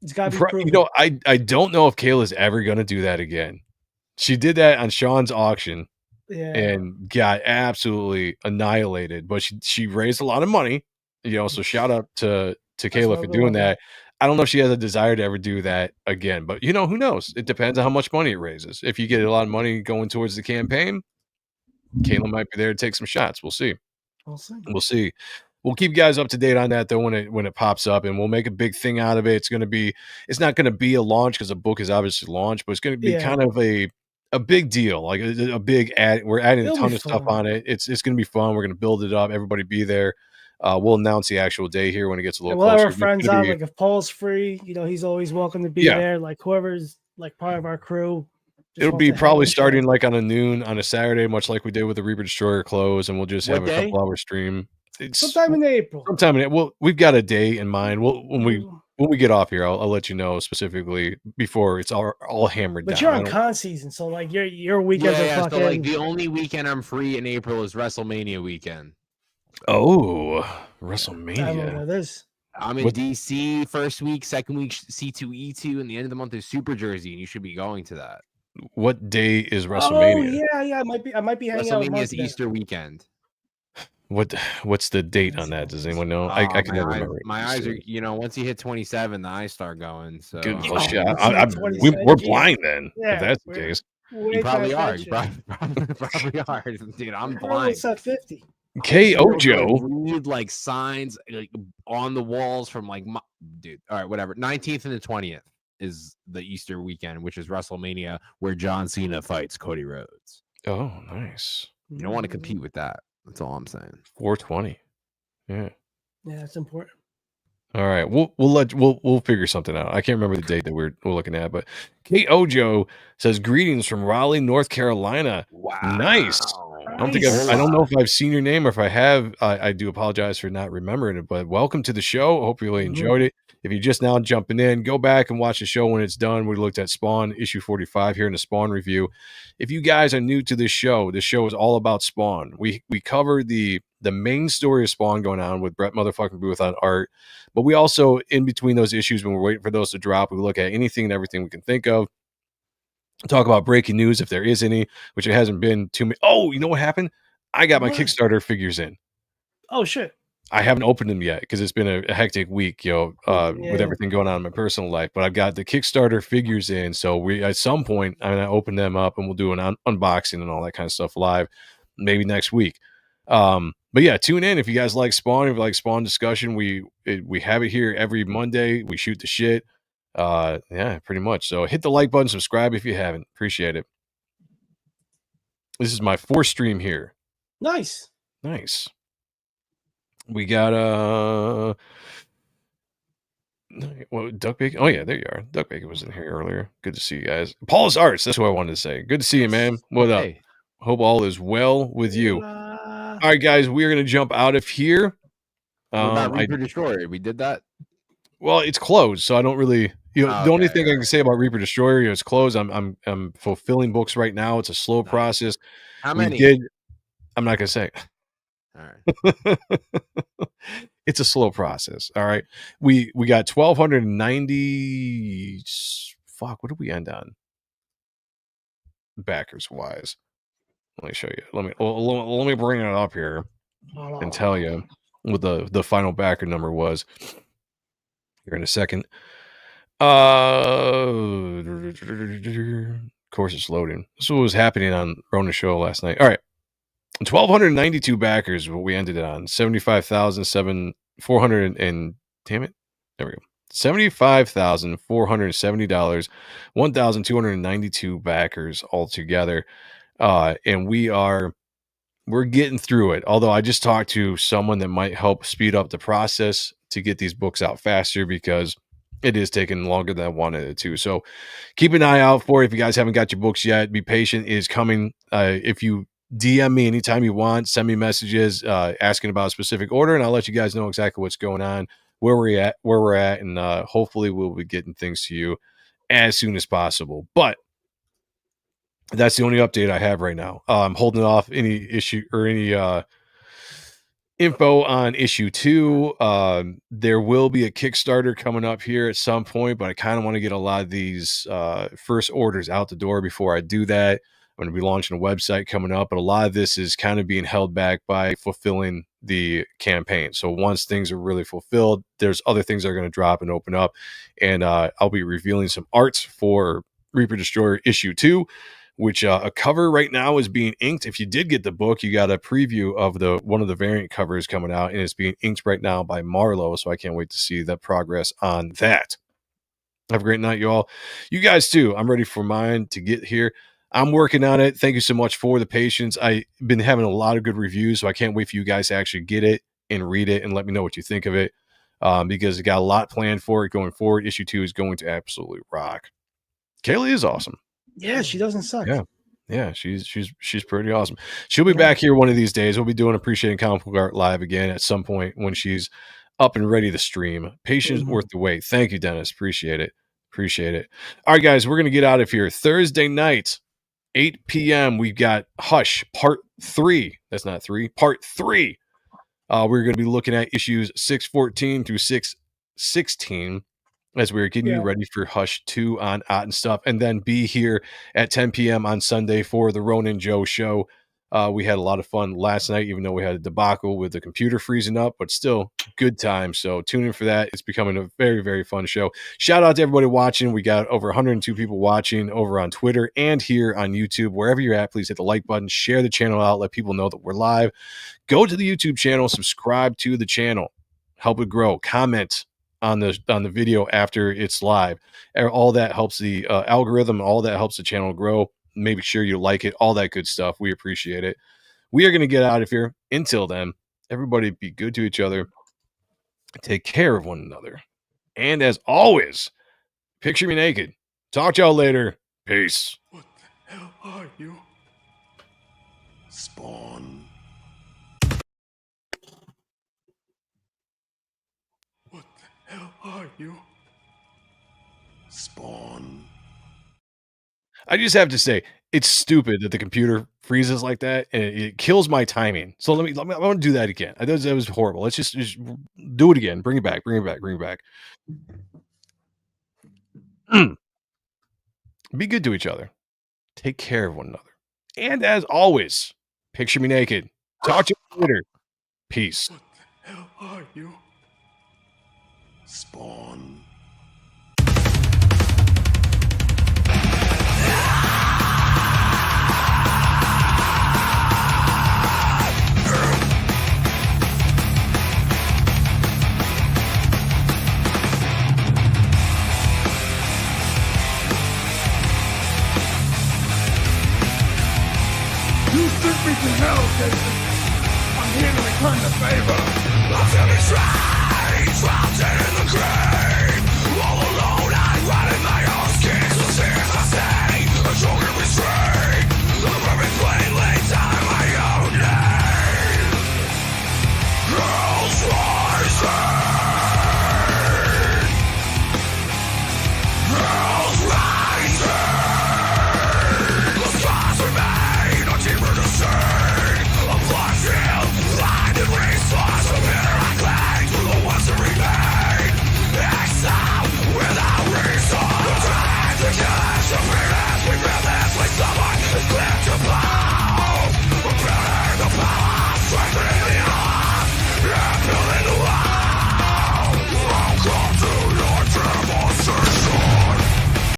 It's got to be proven. I don't know if Kayla's ever going to do that again. She did that on Sean's auction and got absolutely annihilated, but she raised a lot of money, so shout out to Kayla for doing that. I don't know if she has a desire to ever do that again, but who knows? It depends on how much money it raises. If you get a lot of money going towards the campaign, Kayla might be there to take some shots. We'll see. We'll see. We'll keep you guys up to date on that though when it pops up, and we'll make a big thing out of it. It's not going to be a launch because the book is obviously launched, but it's going to be kind of a big deal, like a big ad. We're adding a ton of stuff on it. It's going to be fun. We're going to build it up. Everybody be there. We'll announce the actual day here when it gets a little closer. We'll have our friends on. Like if Paul's free, he's always welcome to be there. Like whoever's part of our crew. It'll be probably starting on a noon on a Saturday, much like we did with the Reaper Destroyer close, and we'll just have a couple hour stream. Sometime in April. We've got a day in mind. When we get off here, I'll let you know specifically before it's all hammered down. But you're on con season, so your weekends are fucking. So the only weekend I'm free in April is WrestleMania weekend. Oh, WrestleMania! I don't know this. I'm in DC first week, second week C2E2, and the end of the month is Super Jersey, and you should be going to that. What day is WrestleMania? Oh yeah, I might be hanging out. WrestleMania is Easter weekend. What's the date on that? Does anyone know? I can never remember. My eyes are, once you hit 27, the eyes start going. So we're blind then. If that's the case, you probably are. You probably are, dude. I'm blind. At 50. KO Joe read signs on the walls from dude. All right, whatever. 19th and the 20th is the Easter weekend, which is WrestleMania, where John Cena fights Cody Rhodes. Oh, nice. You don't want to compete with that. That's all I'm saying. 420. Yeah, that's important. All right, we'll figure something out. I can't remember the date that we're looking at, but Kate Ojo says greetings from Raleigh, North Carolina. Wow, nice. Nice. I don't know if I've seen your name, or if I have, I do apologize for not remembering it. But welcome to the show. Hope you really enjoyed it. If you're just now jumping in, go back and watch the show when it's done. We looked at Spawn issue 45 here in the Spawn review. If you guys are new to this show is all about Spawn. We cover the main story of Spawn going on with Brett motherfucking Booth on art, but we also, in between those issues when we're waiting for those to drop, we look at anything and everything we can think of. Talk about breaking news if there is any, which it hasn't been too many. Oh, you know what happened? I got my Kickstarter figures in. Oh shit! I haven't opened them yet because it's been a hectic week, with everything going on in my personal life. But I've got the Kickstarter figures in, so we at some point I'm gonna open them up and we'll do an unboxing and all that kind of stuff live, maybe next week. But yeah, tune in if you guys like Spawn. If you like Spawn discussion, we have it here every Monday. We shoot the shit. Yeah, pretty much. So hit the like button, subscribe if you haven't. Appreciate it. This is my 4th stream here. Nice. We got Duck Bacon. Oh yeah, there you are. Duck Bacon was in here earlier. Good to see you guys. Paul's Arts, that's what I wanted to say. Good to see you, man. What up? Hope all is well with you. All right, guys, we're gonna jump out of here. What about Reaper Destroyer? We did that. Well, it's closed, so I don't really. The only thing I can say about Reaper Destroyer is it's closed. I'm fulfilling books right now. It's a slow process. How many? I'm not gonna say. All right. It's a slow process. All right. We got 1,290. Fuck. What did we end on? Backers wise. Let me show you. Let me bring it up here and tell you what the final backer number was here in a second. Of course it's loading. This is what was happening on Rona's show last night. All right. 1,292 backers, what we ended on 75,400 and damn it, there we go. $75,470, 1,292 backers altogether, and we're getting through it. Although I just talked to someone that might help speed up the process to get these books out faster because it is taking longer than I wanted it to. So keep an eye out for it. If you guys haven't got your books yet, be patient. It is coming. If you DM me anytime you want, send me messages asking about a specific order, and I'll let you guys know exactly what's going on, where we're at, and hopefully we'll be getting things to you as soon as possible. But that's the only update I have right now. I'm holding off any issue or any info on issue 2. There will be a Kickstarter coming up here at some point, but I kind of want to get a lot of these first orders out the door before I do that. I'm going to be launching a website coming up, but a lot of this is kind of being held back by fulfilling the campaign. So once things are really fulfilled, there's other things that are going to drop and open up, and I'll be revealing some arts for Reaper Destroyer issue 2, which a cover right now is being inked. If you did get the book, you got a preview of one of the variant covers coming out, and it's being inked right now by Marlo. So I can't wait to see the progress on that. Have a great night, you all. You guys too. I'm ready for mine to get here. I'm working on it. Thank you so much for the patience. I've been having a lot of good reviews, so I can't wait for you guys to actually get it and read it and let me know what you think of it, because it got a lot planned for it going forward. Issue 2 is going to absolutely rock. Kayla is awesome. Yeah, she doesn't suck. Yeah, she's pretty awesome. She'll be back here one of these days. We'll be doing Appreciating Comic Book Art live again at some point when she's up and ready to stream. Patience worth the wait. Thank you, Dennis. Appreciate it. All right, guys, we're going to get out of here. Thursday night, 8 p.m. We've got Hush Part 3. That's not 3. Part 3. We're going to be looking at issues 614 through 616 as we're getting you ready for Hush 2 on Ott and Stuff, and then be here at 10 p.m. on Sunday for the Ronan Joe show. We had a lot of fun last night, even though we had a debacle with the computer freezing up, but still good time. So tune in for that. It's becoming a very, very fun show. Shout out to everybody watching. We got over 102 people watching over on Twitter and here on YouTube. Wherever you're at, please hit the like button, share the channel out, let people know that we're live. Go to the YouTube channel, subscribe to the channel, help it grow, comment on the video after it's live. All that helps the algorithm, all that helps the channel grow. Make sure you like it, all that good stuff. We appreciate it. We are going to get out of here. Until then, everybody be good to each other. Take care of one another. And as always, picture me naked. Talk to y'all later. Peace. What the hell are you? Spawn. What the hell are you? Spawn. I just have to say, it's stupid that the computer freezes like that, and it kills my timing. So let me I want to do that again. That was horrible. Let's just do it again. Bring it back. Be good to each other. Take care of one another. And as always, picture me naked. Talk to you later. Peace. What the hell are you? Spawn. You sent me to hell, Jason. I'm here to return the favor. I'm feeling strange, trapped in the grave. All alone, I rot in my own skin. So serious I say, a choker restraint. The perfect plane lays out my own name. Girls rising.